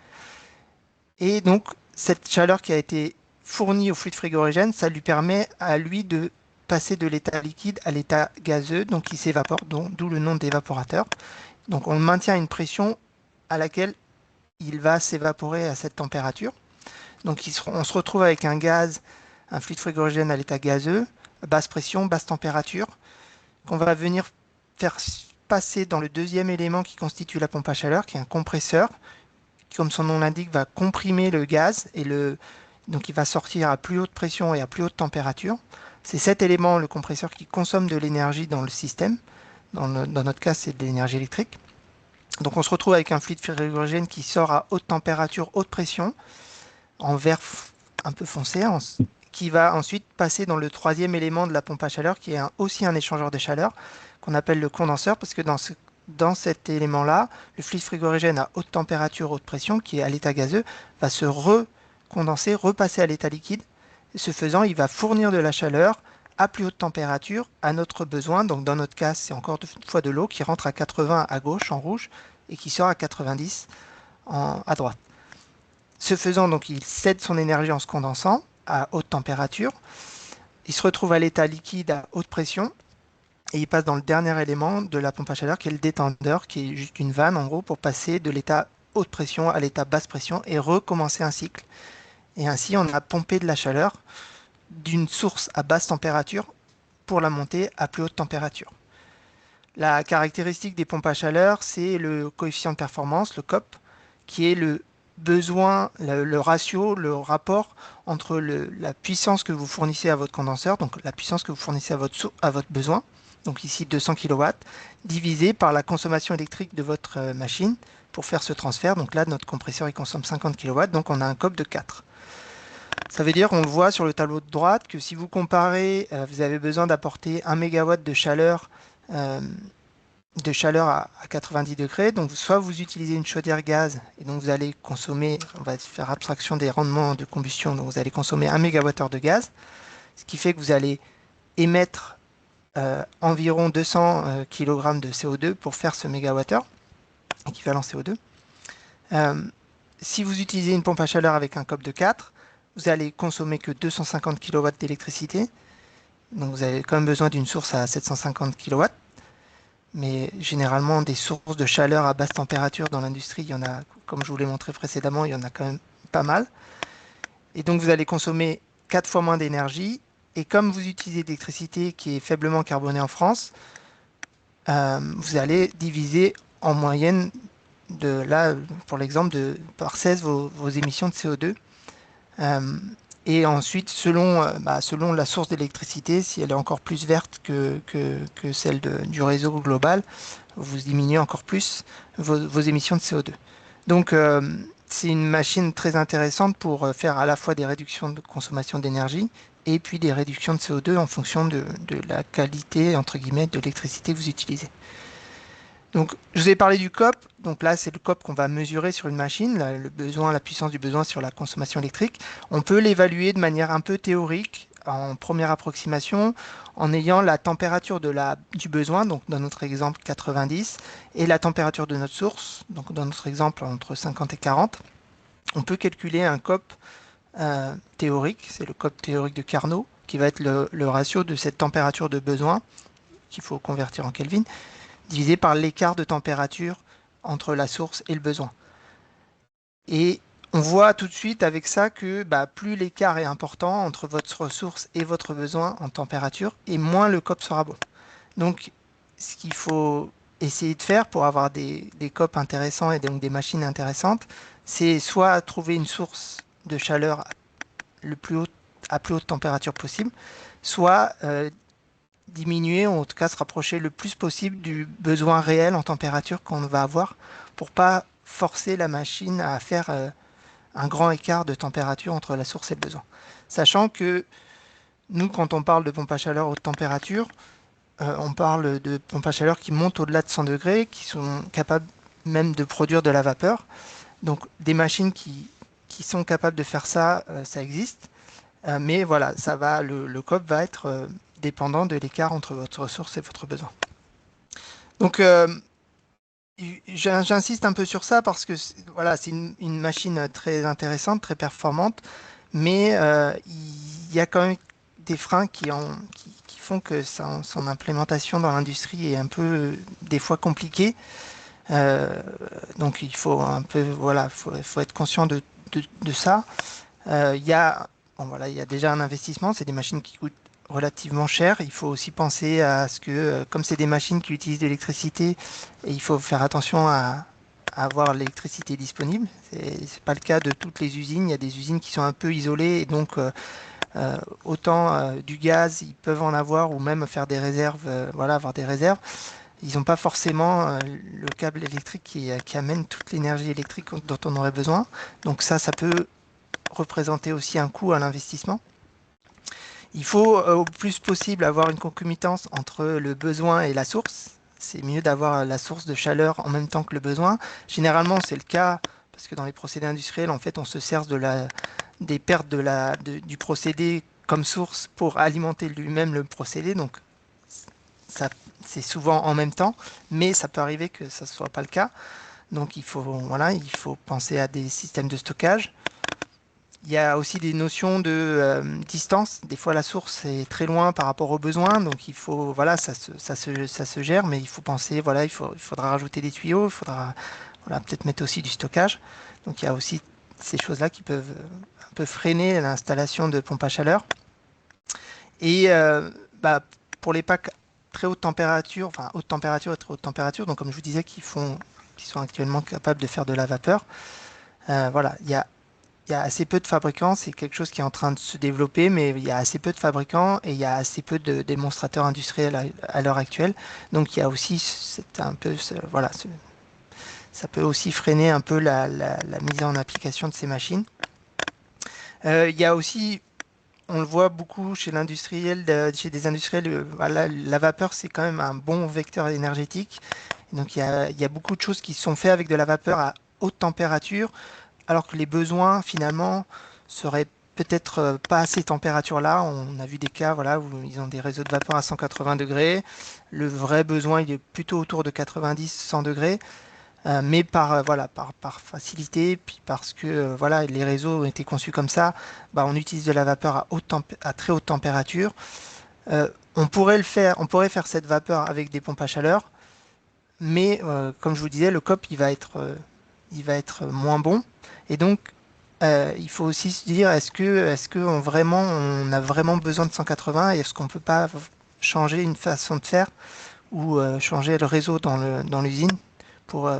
Et donc, cette chaleur qui a été fournie au fluide frigorigène, ça lui permet à lui de passer de l'état liquide à l'état gazeux, donc il s'évapore, d'où le nom d'évaporateur. Donc, on maintient une pression à laquelle il va s'évaporer à cette température. Donc, on se retrouve avec un gaz, un fluide frigorigène à l'état gazeux, basse pression, basse température, qu'on va venir faire passer dans le deuxième élément qui constitue la pompe à chaleur, qui est un compresseur, qui, comme son nom l'indique, va comprimer le gaz et donc il va sortir à plus haute pression et à plus haute température. C'est cet élément, le compresseur, qui consomme de l'énergie dans le système. Dans notre cas, c'est de l'énergie électrique. Donc on se retrouve avec un fluide frigorigène qui sort à haute température, haute pression, en vert un peu foncé, qui va ensuite passer dans le troisième élément de la pompe à chaleur, qui est aussi un échangeur de chaleur, qu'on appelle le condenseur, parce que dans cet élément-là, le fluide frigorigène à haute température, haute pression, qui est à l'état gazeux, va se recondenser, repasser à l'état liquide. Et ce faisant, il va fournir de la chaleur à plus haute température à notre besoin. Donc dans notre cas, c'est encore deux fois de l'eau qui rentre à 80 à gauche en rouge et qui sort à 90 à droite. Ce faisant, donc, il cède son énergie en se condensant à haute température. Il se retrouve à l'état liquide à haute pression et il passe dans le dernier élément de la pompe à chaleur qui est le détendeur, qui est juste une vanne en gros pour passer de l'état haute pression à l'état basse pression et recommencer un cycle. Et ainsi, on a pompé de la chaleur d'une source à basse température pour la monter à plus haute température. La caractéristique des pompes à chaleur, c'est le coefficient de performance, le COP, qui est le besoin, le ratio, le rapport entre la puissance que vous fournissez à votre condenseur, donc la puissance que vous fournissez à votre besoin, donc ici 200 kW, divisé par la consommation électrique de votre machine pour faire ce transfert. Donc là, notre compresseur, il consomme 50 kW, donc on a un COP de 4. Ça veut dire, on le voit sur le tableau de droite, que si vous comparez, vous avez besoin d'apporter 1 MW de chaleur à 90 degrés. Donc, soit vous utilisez une chaudière gaz, et donc vous allez consommer, on va faire abstraction des rendements de combustion, donc vous allez consommer 1 MWh de gaz, ce qui fait que vous allez émettre environ 200 kg de CO2 pour faire ce mégawattheure, équivalent CO2. Si vous utilisez une pompe à chaleur avec un COP de 4, vous allez consommer que 250 kW d'électricité. Donc vous avez quand même besoin d'une source à 750 kW. Mais généralement, des sources de chaleur à basse température dans l'industrie, il y en a, comme je vous l'ai montré précédemment, il y en a quand même pas mal. Et donc vous allez consommer 4 fois moins d'énergie. Et comme vous utilisez de l'électricité qui est faiblement carbonée en France, vous allez diviser en moyenne, pour l'exemple, par 16 vos émissions de CO2. Et ensuite, selon la source d'électricité, si elle est encore plus verte que celle du réseau global, vous diminuez encore plus vos émissions de CO2. Donc, c'est une machine très intéressante pour faire à la fois des réductions de consommation d'énergie et puis des réductions de CO2 en fonction de la qualité, entre guillemets, de l'électricité que vous utilisez. Donc, je vous ai parlé du COP. Donc là, c'est le COP qu'on va mesurer sur une machine, la puissance du besoin sur la consommation électrique. On peut l'évaluer de manière un peu théorique, en première approximation, en ayant la température du besoin, donc dans notre exemple 90, et la température de notre source, donc dans notre exemple entre 50 et 40. On peut calculer un COP théorique, c'est le COP théorique de Carnot, qui va être le ratio de cette température de besoin, qu'il faut convertir en Kelvin, divisé par l'écart de température entre la source et le besoin. Et on voit tout de suite avec ça que plus l'écart est important entre votre source et votre besoin en température, et moins le COP sera bon. Donc, ce qu'il faut essayer de faire pour avoir des COP intéressants et donc des machines intéressantes, c'est soit trouver une source de chaleur à plus haute température possible, soit diminuer, ou en tout cas se rapprocher le plus possible du besoin réel en température qu'on va avoir pour pas forcer la machine à faire un grand écart de température entre la source et le besoin. Sachant que nous, quand on parle de pompe à chaleur haute température, on parle de pompes à chaleur qui montent au-delà de 100 degrés, qui sont capables même de produire de la vapeur. Donc des machines qui qui sont capables de faire ça, ça existe. Mais voilà, le COP va être dépendant de l'écart entre votre ressource et votre besoin. Donc, j'insiste un peu sur ça parce que voilà, c'est une machine très intéressante, très performante, mais il y a quand même des freins qui font que son implémentation dans l'industrie est un peu des fois compliquée. Donc il faut un peu, voilà, faut être conscient de ça. Il y a déjà un investissement, c'est des machines qui coûtent relativement cher. Il faut aussi penser à ce que, comme c'est des machines qui utilisent de l'électricité, il faut faire attention à avoir l'électricité disponible. C'est pas le cas de toutes les usines. Il y a des usines qui sont un peu isolées et donc autant du gaz, ils peuvent en avoir ou même faire des réserves, voilà, avoir des réserves. Ils n'ont pas forcément le câble électrique qui amène toute l'énergie électrique dont on aurait besoin. Donc ça peut représenter aussi un coût à l'investissement. Il faut au plus possible avoir une concomitance entre le besoin et la source. C'est mieux d'avoir la source de chaleur en même temps que le besoin. Généralement, c'est le cas parce que dans les procédés industriels, en fait, on se sert des pertes du procédé comme source pour alimenter lui-même le procédé. Donc, c'est souvent en même temps, mais ça peut arriver que ça ne soit pas le cas. Donc, il faut penser à des systèmes de stockage. Il y a aussi des notions de distance. Des fois, la source est très loin par rapport aux besoins, donc il faut, voilà, ça se gère, mais il faut penser, voilà, il faudra rajouter des tuyaux, il faudra, voilà, peut-être mettre aussi du stockage. Donc il y a aussi ces choses-là qui peuvent un peu freiner l'installation de pompes à chaleur. Et pour les packs très haute température, enfin haute température et très haute température, donc comme je vous disais, qui sont actuellement capables de faire de la vapeur, voilà, il y a assez peu de fabricants, c'est quelque chose qui est en train de se développer, mais il y a assez peu de fabricants et il y a assez peu de démonstrateurs industriels à l'heure actuelle. Donc il y a aussi voilà, ça peut aussi freiner un peu la mise en application de ces machines. Il y a aussi, on le voit beaucoup chez chez des industriels, voilà, la vapeur c'est quand même un bon vecteur énergétique. Donc il y a beaucoup de choses qui sont faites avec de la vapeur à haute température, alors que les besoins finalement seraient peut-être pas à ces températures-là. On a vu des cas, voilà, où ils ont des réseaux de vapeur à 180 degrés. Le vrai besoin, il est plutôt autour de 90-100 degrés. Mais par facilité, puis parce que voilà, les réseaux ont été conçus comme ça, on utilise de la vapeur à très haute température. On pourrait faire cette vapeur avec des pompes à chaleur, mais comme je vous disais, le COP il va être moins bon. Et donc, il faut aussi se dire, est-ce que on a vraiment besoin de 180 et est-ce qu'on ne peut pas changer une façon de faire ou changer le réseau dans l'usine pour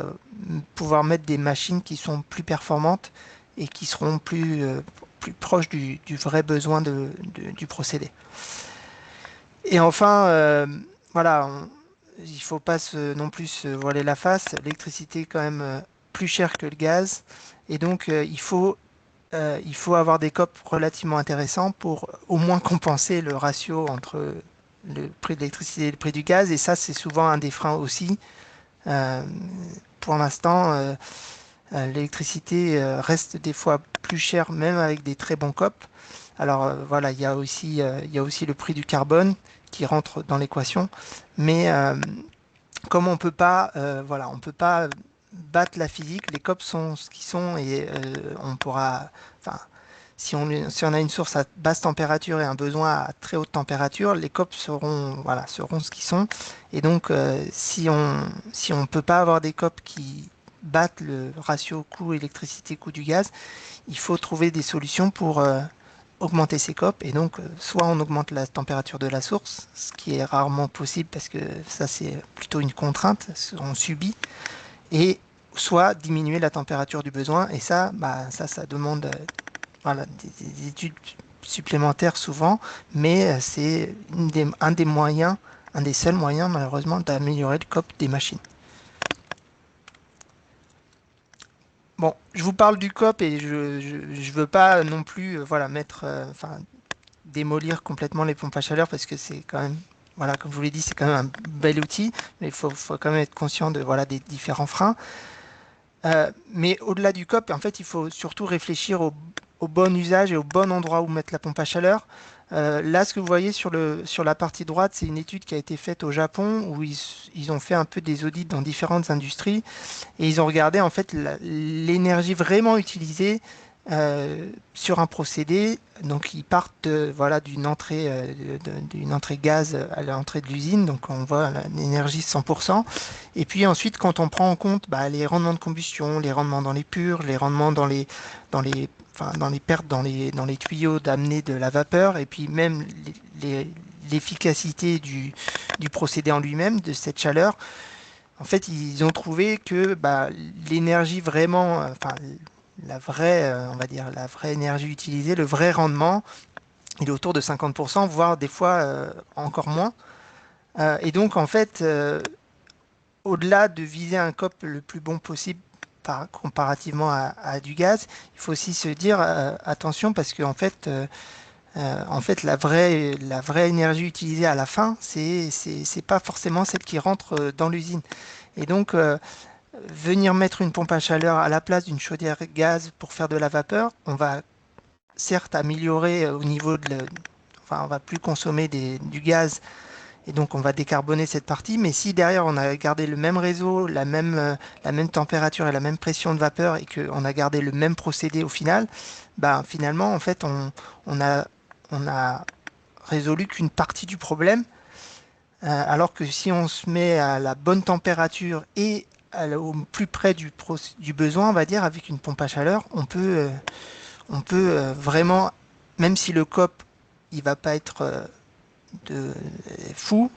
pouvoir mettre des machines qui sont plus performantes et qui seront plus proches du vrai besoin du procédé. Et enfin, voilà, il ne faut pas non plus se voiler la face. L'électricité est quand même plus chère que le gaz. Et donc, il faut avoir des COP relativement intéressants pour au moins compenser le ratio entre le prix de l'électricité et le prix du gaz. Et ça, c'est souvent un des freins aussi. Euh, pour l'instant, l'électricité reste des fois plus chère, même avec des très bons COP. Alors voilà, il y a aussi le prix du carbone qui rentre dans l'équation. Mais comme on peut pas battre la physique, les COP sont ce qu'ils sont et on pourra, enfin, si on a une source à basse température et un besoin à très haute température, les COP seront ce qu'ils sont. Et donc, si on peut pas avoir des COP qui battent le ratio coût électricité coût du gaz, il faut trouver des solutions pour augmenter ces COP. Et donc, soit on augmente la température de la source, ce qui est rarement possible parce que ça c'est plutôt une contrainte, on subit, et soit diminuer la température du besoin. Et ça demande voilà, des études supplémentaires souvent, mais c'est un des seuls moyens malheureusement d'améliorer le COP des machines. Bon, je vous parle du COP et je veux pas non plus démolir complètement les pompes à chaleur parce que c'est quand même, voilà, comme je vous l'ai dit, c'est quand même un bel outil, mais il faut quand même être conscient de, voilà, des différents freins. Mais au-delà du COP, en fait, il faut surtout réfléchir au bon usage et au bon endroit où mettre la pompe à chaleur. Là, ce que vous voyez sur la partie droite, c'est une étude qui a été faite au Japon où ils ont fait un peu des audits dans différentes industries et ils ont regardé en fait l'énergie vraiment utilisée sur un procédé. Donc, ils partent voilà, d'une entrée gaz à l'entrée de l'usine. Donc, on voit l'énergie 100%. Et puis ensuite, quand on prend en compte les rendements de combustion, les rendements dans les purges, les rendements dans les, enfin, dans les pertes dans les tuyaux d'amener de la vapeur, et puis même l'efficacité du procédé en lui-même, de cette chaleur, en fait, ils ont trouvé que l'énergie vraiment, enfin, la vraie, on va dire, la vraie énergie utilisée, le vrai rendement, il est autour de 50%, voire des fois encore moins. Et donc, en fait, au-delà de viser un COP le plus bon possible comparativement à du gaz, il faut aussi se dire attention parce qu'en fait, la vraie énergie utilisée à la fin, c'est pas forcément celle qui rentre dans l'usine. Et donc, venir mettre une pompe à chaleur à la place d'une chaudière gaz pour faire de la vapeur, on va certes améliorer au niveau enfin, on va plus consommer du gaz et donc on va décarboner cette partie. Mais si derrière on a gardé le même réseau, la même température et la même pression de vapeur et qu'on a gardé le même procédé au final, finalement en fait on a résolu qu'une partie du problème. Alors que si on se met à la bonne température et au plus près du besoin, on va dire, avec une pompe à chaleur, on peut vraiment, même si le COP, il va pas être fou,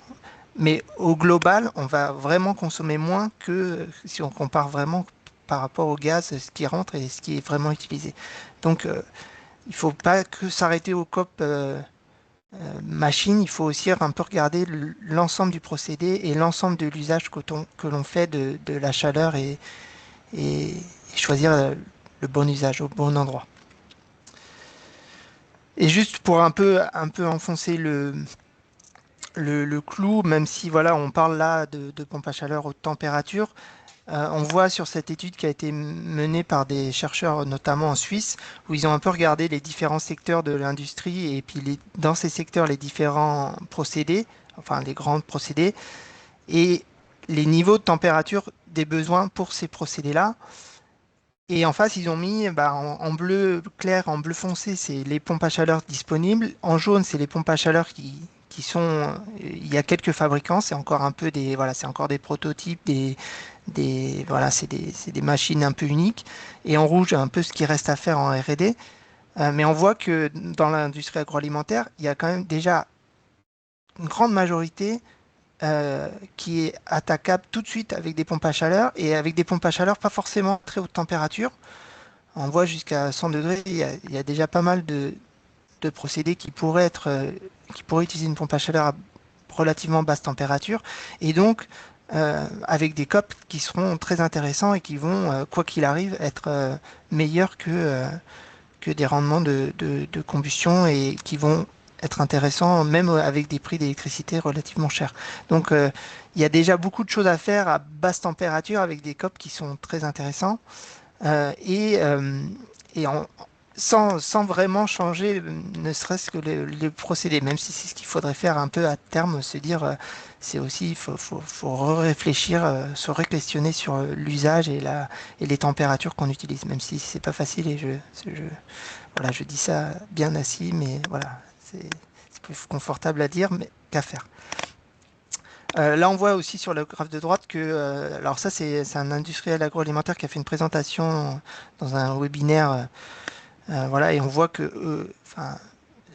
mais au global, on va vraiment consommer moins que si on compare vraiment par rapport au gaz, ce qui rentre et ce qui est vraiment utilisé. Donc, il ne faut pas que s'arrêter au COP machine, il faut aussi un peu regarder l'ensemble du procédé et l'ensemble de l'usage que l'on fait de la chaleur et choisir le bon usage au bon endroit. Et juste pour un peu enfoncer le clou, même si voilà, on parle là de pompe à chaleur haute température, on voit sur cette étude qui a été menée par des chercheurs, notamment en Suisse, où ils ont un peu regardé les différents secteurs de l'industrie et puis dans ces secteurs, les différents procédés, enfin les grands procédés, et les niveaux de température des besoins pour ces procédés-là. Et en face, ils ont mis en bleu clair, en bleu foncé, c'est les pompes à chaleur disponibles. En jaune, c'est les pompes à chaleur qui sont. Il y a quelques fabricants, c'est encore un peu voilà, c'est encore des prototypes, voilà, c'est des machines un peu uniques. Et en rouge, un peu ce qui reste à faire en R&D. Mais on voit que dans l'industrie agroalimentaire, il y a quand même déjà une grande majorité qui est attaquable tout de suite avec des pompes à chaleur et avec des pompes à chaleur pas forcément très haute température. On voit jusqu'à 100 degrés, il y a déjà pas mal de procédés qui pourraient utiliser une pompe à chaleur à relativement basse température et donc avec des COP qui seront très intéressants et qui vont, quoi qu'il arrive, être meilleurs que des rendements de combustion et qui vont être intéressants même avec des prix d'électricité relativement chers. Donc il y a déjà beaucoup de choses à faire à basse température avec des COP qui sont très intéressants et sans vraiment changer ne serait-ce que le procédé, même si c'est ce qu'il faudrait faire un peu à terme, se dire c'est aussi, il faut réfléchir, se re-questionner sur l'usage et les températures qu'on utilise, même si c'est pas facile et voilà, je dis ça bien assis, mais voilà, c'est plus confortable à dire, mais qu'à faire. Là, on voit aussi sur le graphe de droite que, alors ça, c'est un industriel agroalimentaire qui a fait une présentation dans un webinaire, voilà, et on voit que, enfin,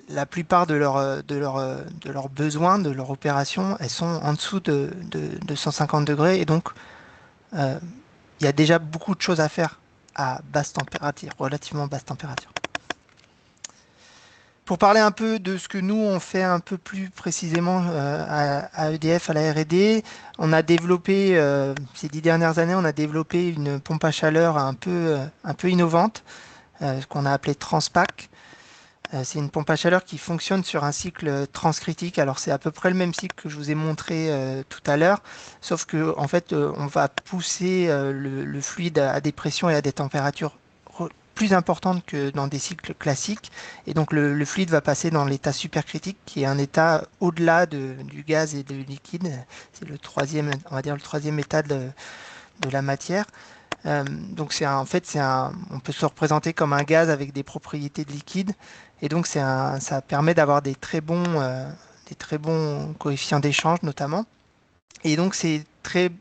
la plupart de leurs besoins, de leur opération, elles sont en dessous de 150 degrés, et donc il y a déjà beaucoup de choses à faire à basse température, relativement basse température. Pour parler un peu de ce que nous, on fait un peu plus précisément à EDF, à la R&D, on a développé, ces 10 dernières années, on a développé une pompe à chaleur un peu innovante, qu'on a appelée Transpac, C'est une pompe à chaleur qui fonctionne sur un cycle transcritique. Alors c'est à peu près le même cycle que je vous ai montré tout à l'heure, sauf que en fait on va pousser le fluide à des pressions et à des températures plus importantes que dans des cycles classiques. Et donc le fluide va passer dans l'état supercritique, qui est un état au-delà du gaz et du liquide. C'est le troisième, on va dire le troisième état de la matière. Donc en fait, on peut se le représenter comme un gaz avec des propriétés de liquide, et donc ça permet d'avoir des très bons coefficients d'échange notamment. Et donc c'est très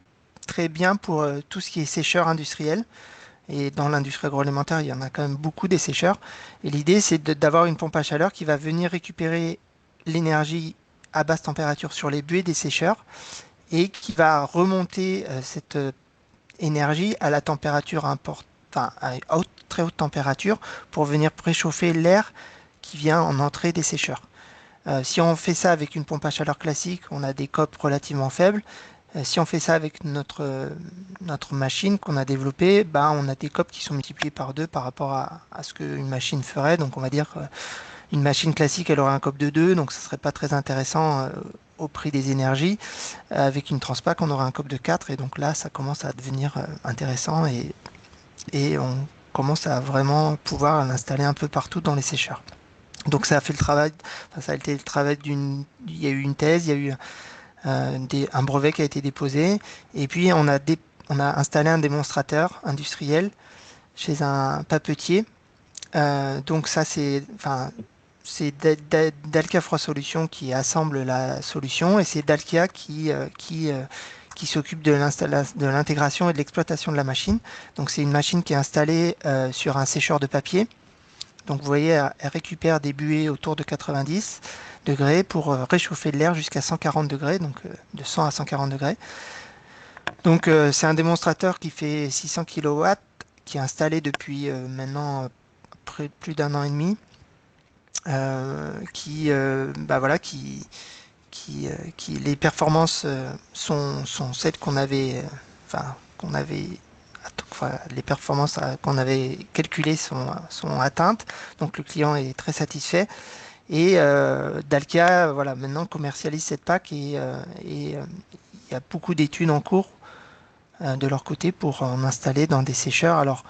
très bien pour tout ce qui est sécheur industriel. Et dans l'industrie agroalimentaire, il y en a quand même beaucoup des sécheurs. Et l'idée, c'est d'avoir une pompe à chaleur qui va venir récupérer l'énergie à basse température sur les buées des sécheurs et qui va remonter cette énergie à la température enfin, à très haute température pour venir préchauffer l'air qui vient en entrée des sécheurs. Si on fait ça avec une pompe à chaleur classique, on a des COP relativement faibles. Si on fait ça avec notre machine qu'on a développée, ben, on a des COP qui sont multipliés par 2 par rapport à ce qu'une machine ferait. Donc on va dire qu'une machine classique, elle aurait un COP de 2, donc ce ne serait pas très intéressant au prix des énergies. Avec une Transpac, on aura un COP de 4, et donc là, ça commence à devenir intéressant, et on commence à vraiment pouvoir l'installer un peu partout dans les sécheurs. Donc ça a fait le travail, enfin, ça a été le travail il y a eu une thèse, il y a eu un brevet qui a été déposé, et puis on a installé un démonstrateur industriel chez un papetier. Donc ça, c'est Dalkia Froid Solutions qui assemble la solution, et c'est Dalkia qui s'occupe de l'intégration et de l'exploitation de la machine. Donc c'est une machine qui est installée sur un sécheur de papier. Donc vous voyez, elle récupère des buées autour de 90 degrés pour réchauffer de l'air jusqu'à 140 degrés, donc de 100 à 140 degrés. Donc c'est un démonstrateur qui fait 600 kW, qui est installé depuis maintenant plus d'un an et demi, les performances sont celles qu'on avait, les performances qu'on avait calculées sont atteintes. Donc le client est très satisfait. Et Dalkia, voilà, maintenant commercialise cette PAC, et il y a beaucoup d'études en cours de leur côté pour en installer dans des sécheurs. Alors,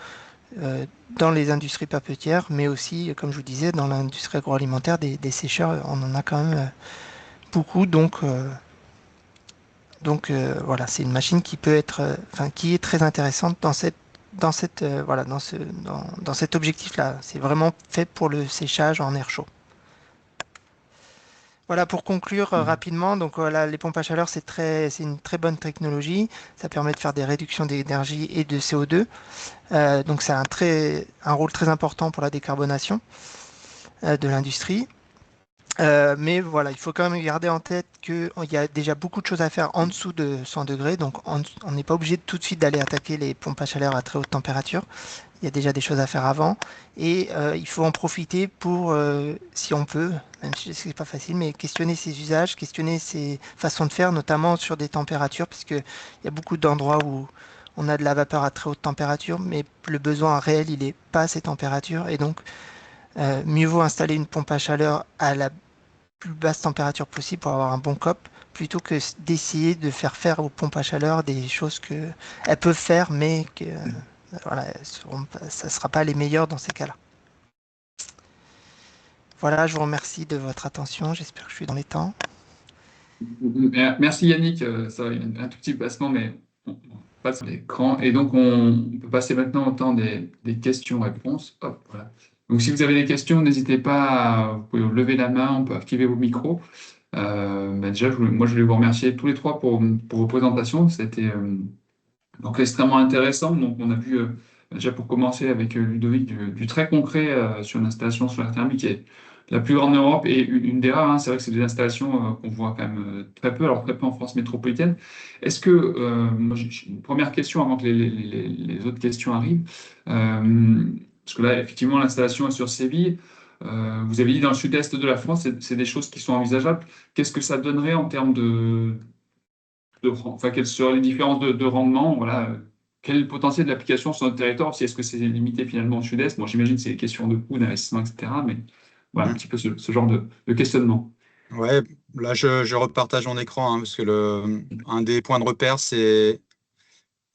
dans les industries papetières, mais aussi, comme je vous disais, dans l'industrie agroalimentaire, des sécheurs, on en a quand même beaucoup. Donc voilà, c'est une machine qui peut être, qui est très intéressante dans cet objectif-là. C'est vraiment fait pour le séchage en air chaud. Voilà, pour conclure rapidement, donc voilà, les pompes à chaleur, c'est une très bonne technologie. Ça permet de faire des réductions d'énergie et de CO2. Donc c'est un rôle très important pour la décarbonation de l'industrie. Mais voilà, il faut quand même garder en tête qu'il y a déjà beaucoup de choses à faire en dessous de 100 degrés. Donc on n'est pas obligé tout de suite d'aller attaquer les pompes à chaleur à très haute température. Il y a déjà des choses à faire avant. Et il faut en profiter pour, si on peut, même si c'est pas facile, mais questionner ses usages, questionner ses façons de faire, notamment sur des températures, puisqu'il y a beaucoup d'endroits où on a de la vapeur à très haute température, mais le besoin réel, il n'est pas à ces températures. Et donc, mieux vaut installer une pompe à chaleur à la plus basse température possible pour avoir un bon COP, plutôt que d'essayer de faire aux pompes à chaleur des choses qu'elles peuvent faire, mais que voilà, ça ne sera pas les meilleures dans ces cas-là. Voilà, je vous remercie de votre attention. J'espère que je suis dans les temps. Merci Yannick, ça va, un tout petit passement, mais on passe à l'écran. Et donc, on peut passer maintenant au temps des questions-réponses. Hop, voilà. Donc, si vous avez des questions, n'hésitez pas, vous pouvez lever la main, on peut activer vos micros. Déjà, moi, je voulais vous remercier tous les trois pour vos présentations. C'était donc extrêmement intéressant. Donc, on a vu, déjà pour commencer avec Ludovic, du très concret sur une installation solaire thermique qui est la plus grande en Europe et une des rares. Hein. C'est vrai que c'est des installations qu'on voit quand même très peu, alors très peu en France métropolitaine. Est-ce que, moi, j'ai une première question avant que les autres questions arrivent, parce que là, effectivement, l'installation est sur Séville. Vous avez dit dans le sud-est de la France, c'est des choses qui sont envisageables. Qu'est-ce que ça donnerait en termes enfin, quelles seraient les différences de rendement, voilà. Quel est le potentiel de l'application sur notre territoire? Si est-ce que c'est limité finalement au sud-est? Bon, j'imagine que c'est des questions de coûts, d'investissement, etc. Mais voilà, un petit peu ce genre de questionnement. Ouais, là je repartage mon écran, hein, parce que un des points de repère, c'est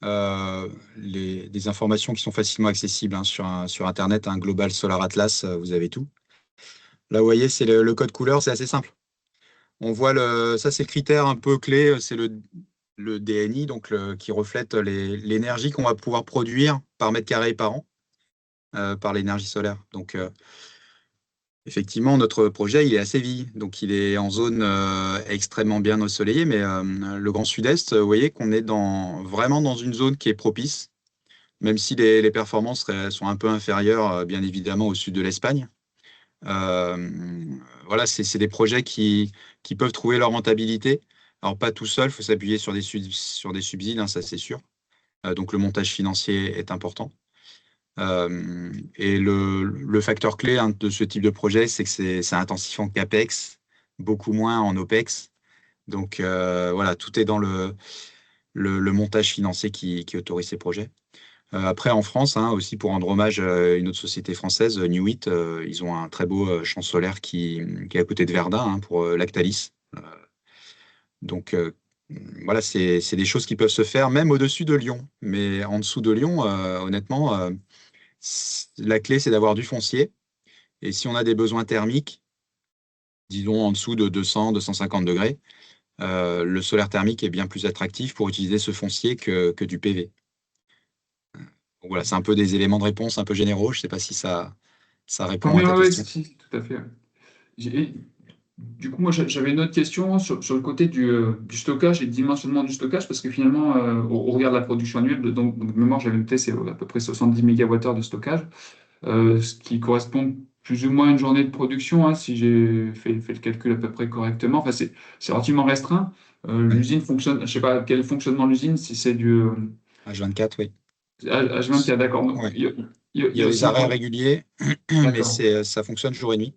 des informations qui sont facilement accessibles, hein, sur Internet, un Global Solar Atlas, vous avez tout. Là, vous voyez, c'est le code couleur, c'est assez simple. On voit ça, c'est le critère un peu clé, c'est le DNI, donc qui reflète l'énergie qu'on va pouvoir produire par mètre carré par an, par l'énergie solaire. Donc, effectivement, notre projet, il est assez vie. Donc, il est en zone extrêmement bien ensoleillée, mais le Grand Sud-Est, vous voyez qu'on est vraiment dans une zone qui est propice, même si les performances sont un peu inférieures, bien évidemment, au sud de l'Espagne. Voilà, c'est des projets qui peuvent trouver leur rentabilité. Alors, pas tout seul, il faut s'appuyer sur sur des subsides, hein, ça c'est sûr. Donc, le montage financier est important. Et le facteur clé, hein, de ce type de projet, c'est que c'est intensif en CAPEX, beaucoup moins en OPEX. Donc, voilà, tout est dans le montage financier qui autorise ces projets. Après, en France, hein, aussi pour rendre hommage à une autre société française, Newit, ils ont un très beau champ solaire qui est à côté de Verdun, hein, pour Lactalis. Donc, voilà, c'est des choses qui peuvent se faire même au-dessus de Lyon. Mais en dessous de Lyon, honnêtement, la clé, c'est d'avoir du foncier. Et si on a des besoins thermiques, disons en dessous de 200, 250 degrés, le solaire thermique est bien plus attractif pour utiliser ce foncier que du PV. Donc voilà, c'est un peu des éléments de réponse un peu généraux. Je ne sais pas si ça Non, répond à mais ta ouais, question. si, tout à fait. J'ai- Du coup, moi, j'avais une autre question sur le côté du stockage et du dimensionnement du stockage, parce que finalement, au regard de la production annuelle, donc, de mémoire, j'avais noté, c'est à peu près 70 mégawattheures de stockage, ce qui correspond plus ou moins à une journée de production, hein, si j'ai fait le calcul à peu près correctement. Enfin, c'est relativement restreint. Oui. L'usine fonctionne, je sais pas quel est le fonctionnement de l'usine, si c'est du H24, oui. H24, d'accord. Donc, Ouais. il Il y y a a des aussi une arrêts point. réguliers, mais D'accord. ça fonctionne jour et nuit.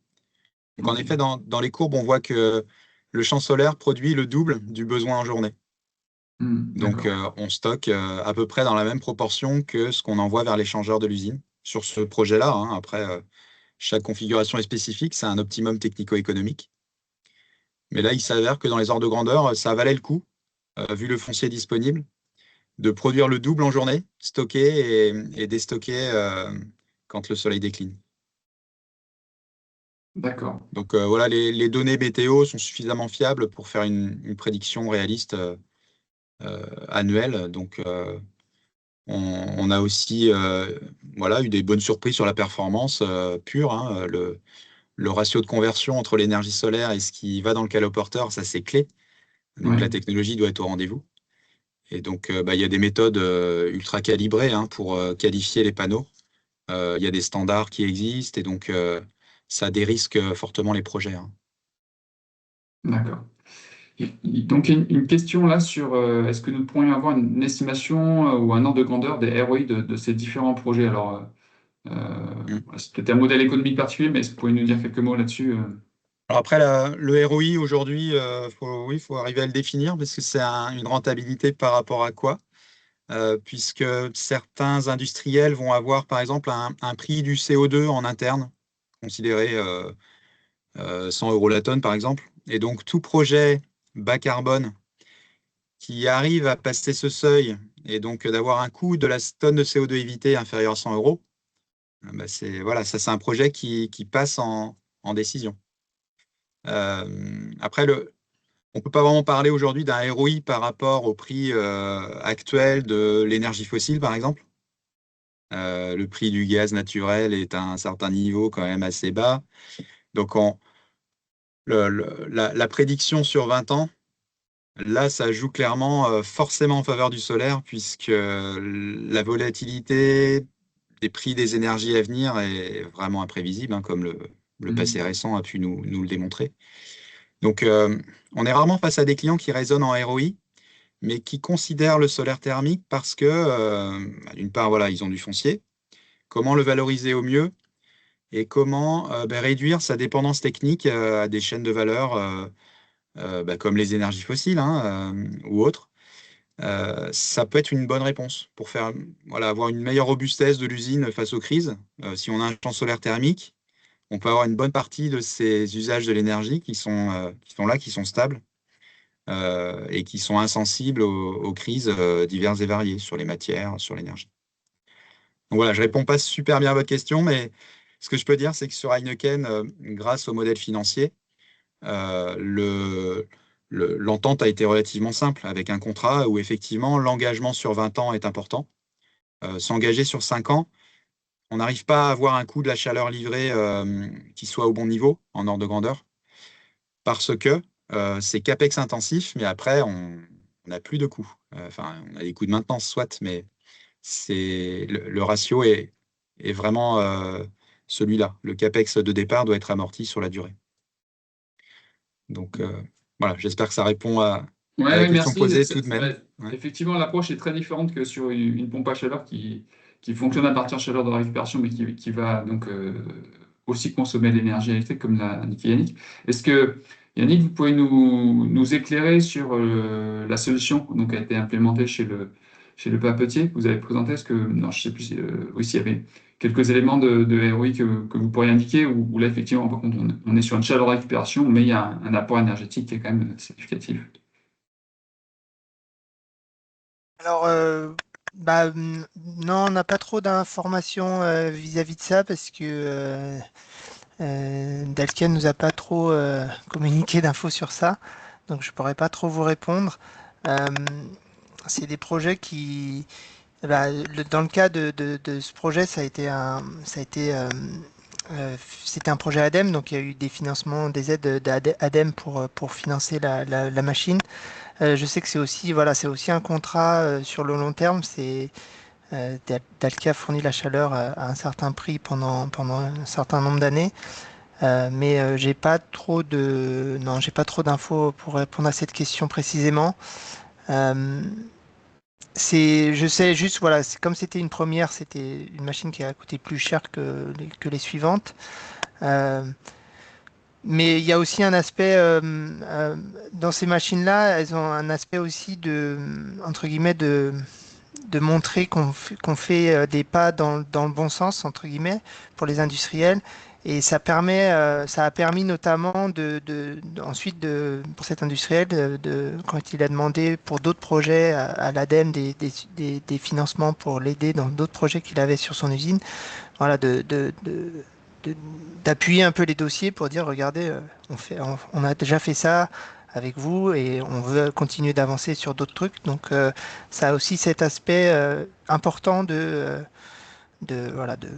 Donc en Ok. effet, dans les courbes, on voit que le champ solaire produit le double du besoin en journée. Donc D'accord. on stocke à peu près dans la même proportion que ce qu'on envoie vers l'échangeur de l'usine sur ce projet-là, hein. Après, chaque configuration est spécifique, c'est un optimum technico-économique. Mais là, il s'avère que dans les ordres de grandeur, ça valait le coup, vu le foncier disponible, de produire le double en journée, stocker et déstocker quand le soleil décline. D'accord. Donc voilà, les données météo sont suffisamment fiables pour faire une prédiction réaliste annuelle. Donc on a aussi voilà, eu des bonnes surprises sur la performance pure, hein. Le ratio de conversion entre l'énergie solaire et ce qui va dans le caloporteur, ça c'est clé. Donc la Ouais. technologie doit être au rendez-vous. Et donc bah, il y a des méthodes ultra calibrées, hein, pour qualifier les panneaux. Il y a des standards qui existent et donc ça dérisque fortement les projets, hein. D'accord. Donc, une question là sur est-ce que nous pourrions avoir une estimation ou un ordre de grandeur des ROI de ces différents projets? Alors, Mm. c'est peut-être un modèle économique particulier, mais est-ce que vous pouvez nous dire quelques mots là-dessus? Alors après, le ROI aujourd'hui, oui, faut arriver à le définir parce que c'est une rentabilité par rapport à quoi? Puisque certains industriels vont avoir, par exemple, un prix du CO2 en interne, considéré 100 euros la tonne, par exemple. Et donc, tout projet bas carbone qui arrive à passer ce seuil et donc d'avoir un coût de la tonne de CO2 évité inférieur à 100 euros, bah, voilà, ça, c'est un projet qui passe en décision. Après, on ne peut pas vraiment parler aujourd'hui d'un ROI par rapport au prix actuel de l'énergie fossile, par exemple. Le prix du gaz naturel est à un certain niveau quand même assez bas. Donc, la prédiction sur 20 ans, là, ça joue clairement forcément en faveur du solaire, puisque la volatilité des prix des énergies à venir est vraiment imprévisible, hein, comme le passé Hmm. récent a pu nous le démontrer. Donc, on est rarement face à des clients qui raisonnent en ROI, mais qui considèrent le solaire thermique parce que, d'une part, voilà, ils ont du foncier. Comment le valoriser au mieux et comment ben, réduire sa dépendance technique à des chaînes de valeur ben, comme les énergies fossiles, hein, ou autres. Ça peut être une bonne réponse pour voilà, avoir une meilleure robustesse de l'usine face aux crises. Si on a un champ solaire thermique, on peut avoir une bonne partie de ces usages de l'énergie qui sont là, qui sont stables et qui sont insensibles aux crises diverses et variées sur les matières, sur l'énergie. Donc voilà, je réponds pas super bien à votre question, mais ce que je peux dire, c'est que sur Heineken, grâce au modèle financier, l'entente a été relativement simple, avec un contrat où effectivement l'engagement sur 20 ans est important. S'engager sur 5 ans, on n'arrive pas à avoir un coût de la chaleur livrée qui soit au bon niveau, en ordre de grandeur, parce que c'est CAPEX intensif, mais après, on n'a plus de coûts. Enfin, on a des coûts de maintenance, soit, mais le ratio est vraiment celui-là. Le CAPEX de départ doit être amorti sur la durée. Donc, voilà, j'espère que ça répond à la question merci. posée tout de même. Ouais. Effectivement, l'approche est très différente que sur une pompe à chaleur qui fonctionne à partir de chaleur de récupération, mais qui va donc aussi consommer de l'énergie électrique, comme l'a indiqué Yannick. Est-ce que, Yannick, vous pouvez nous éclairer sur la solution donc, qui a été implémentée chez le papetier que vous avez présenté? Est-ce que, non, je ne sais plus s'il y avait quelques éléments de ROI que vous pourriez indiquer, où là, effectivement, par contre, on est sur une chaleur de récupération, mais il y a un apport énergétique qui est quand même significatif. Alors, non, on n'a pas trop d'informations vis-à-vis de ça parce que Dalkia nous a pas trop communiqué d'infos sur ça, donc je pourrais pas trop vous répondre. Euh, c'est des projets qui, dans le cas de ce projet, c'était un projet ADEME, donc il y a eu des financements, des aides d'ADEME pour financer la machine. Je sais que c'est aussi un contrat sur le long terme. Dalkia fournit la chaleur à un certain prix pendant un certain nombre d'années. Mais j'ai pas trop d'infos pour répondre à cette question précisément. Euh, je sais juste, voilà, comme c'était une première, c'était une machine qui a coûté plus cher que les suivantes. Euh, mais il y a aussi un aspect, dans ces machines-là, elles ont un aspect aussi entre guillemets, de montrer qu'on fait des pas dans le bon sens, entre guillemets, pour les industriels. Et ça a permis notamment ensuite pour cet industriel, quand il a demandé pour d'autres projets à l'ADEME des financements pour l'aider dans d'autres projets qu'il avait sur son usine, voilà, d'appuyer un peu les dossiers pour dire, regardez, on a déjà fait ça avec vous et on veut continuer d'avancer sur d'autres trucs. Donc, ça a aussi cet aspect important voilà, de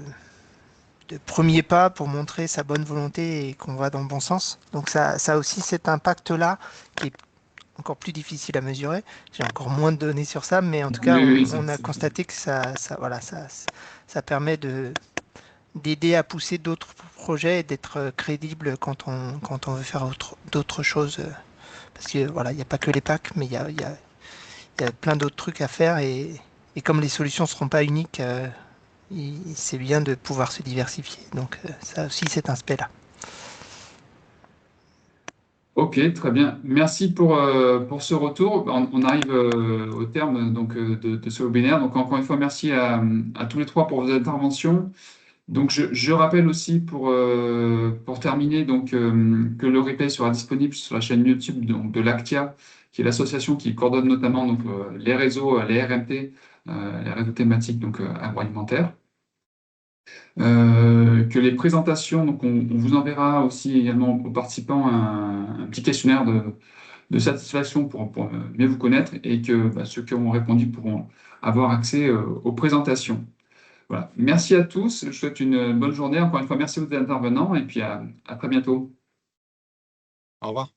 premier pas pour montrer sa bonne volonté et qu'on va dans le bon sens. Donc, ça a aussi cet impact-là qui est encore plus difficile à mesurer. J'ai encore moins de données sur ça, mais en tout cas, Oui, on a constaté que voilà, ça permet d'aider à pousser d'autres projets et d'être crédible quand on veut faire d'autres choses. Parce que voilà, il n'y a pas que les packs, mais il y a plein d'autres trucs à faire et comme les solutions ne seront pas uniques, c'est bien de pouvoir se diversifier. Donc ça aussi, cet aspect-là. Ok, très bien. Merci pour ce retour. On arrive au terme donc, de ce webinaire. Donc, encore une fois, merci à tous les trois pour vos interventions. Donc, je rappelle aussi pour terminer donc, que le replay sera disponible sur la chaîne YouTube donc, de l'ACTIA, qui est l'association qui coordonne notamment donc, les réseaux, les RMT, les réseaux thématiques donc, agroalimentaires. Que les présentations, donc on vous enverra aussi également aux participants un petit questionnaire de satisfaction pour mieux vous connaître et que ceux qui auront répondu pourront avoir accès aux présentations. Voilà. Merci à tous. Je vous souhaite une bonne journée. Encore une fois, merci aux intervenants et puis à très bientôt. Au revoir.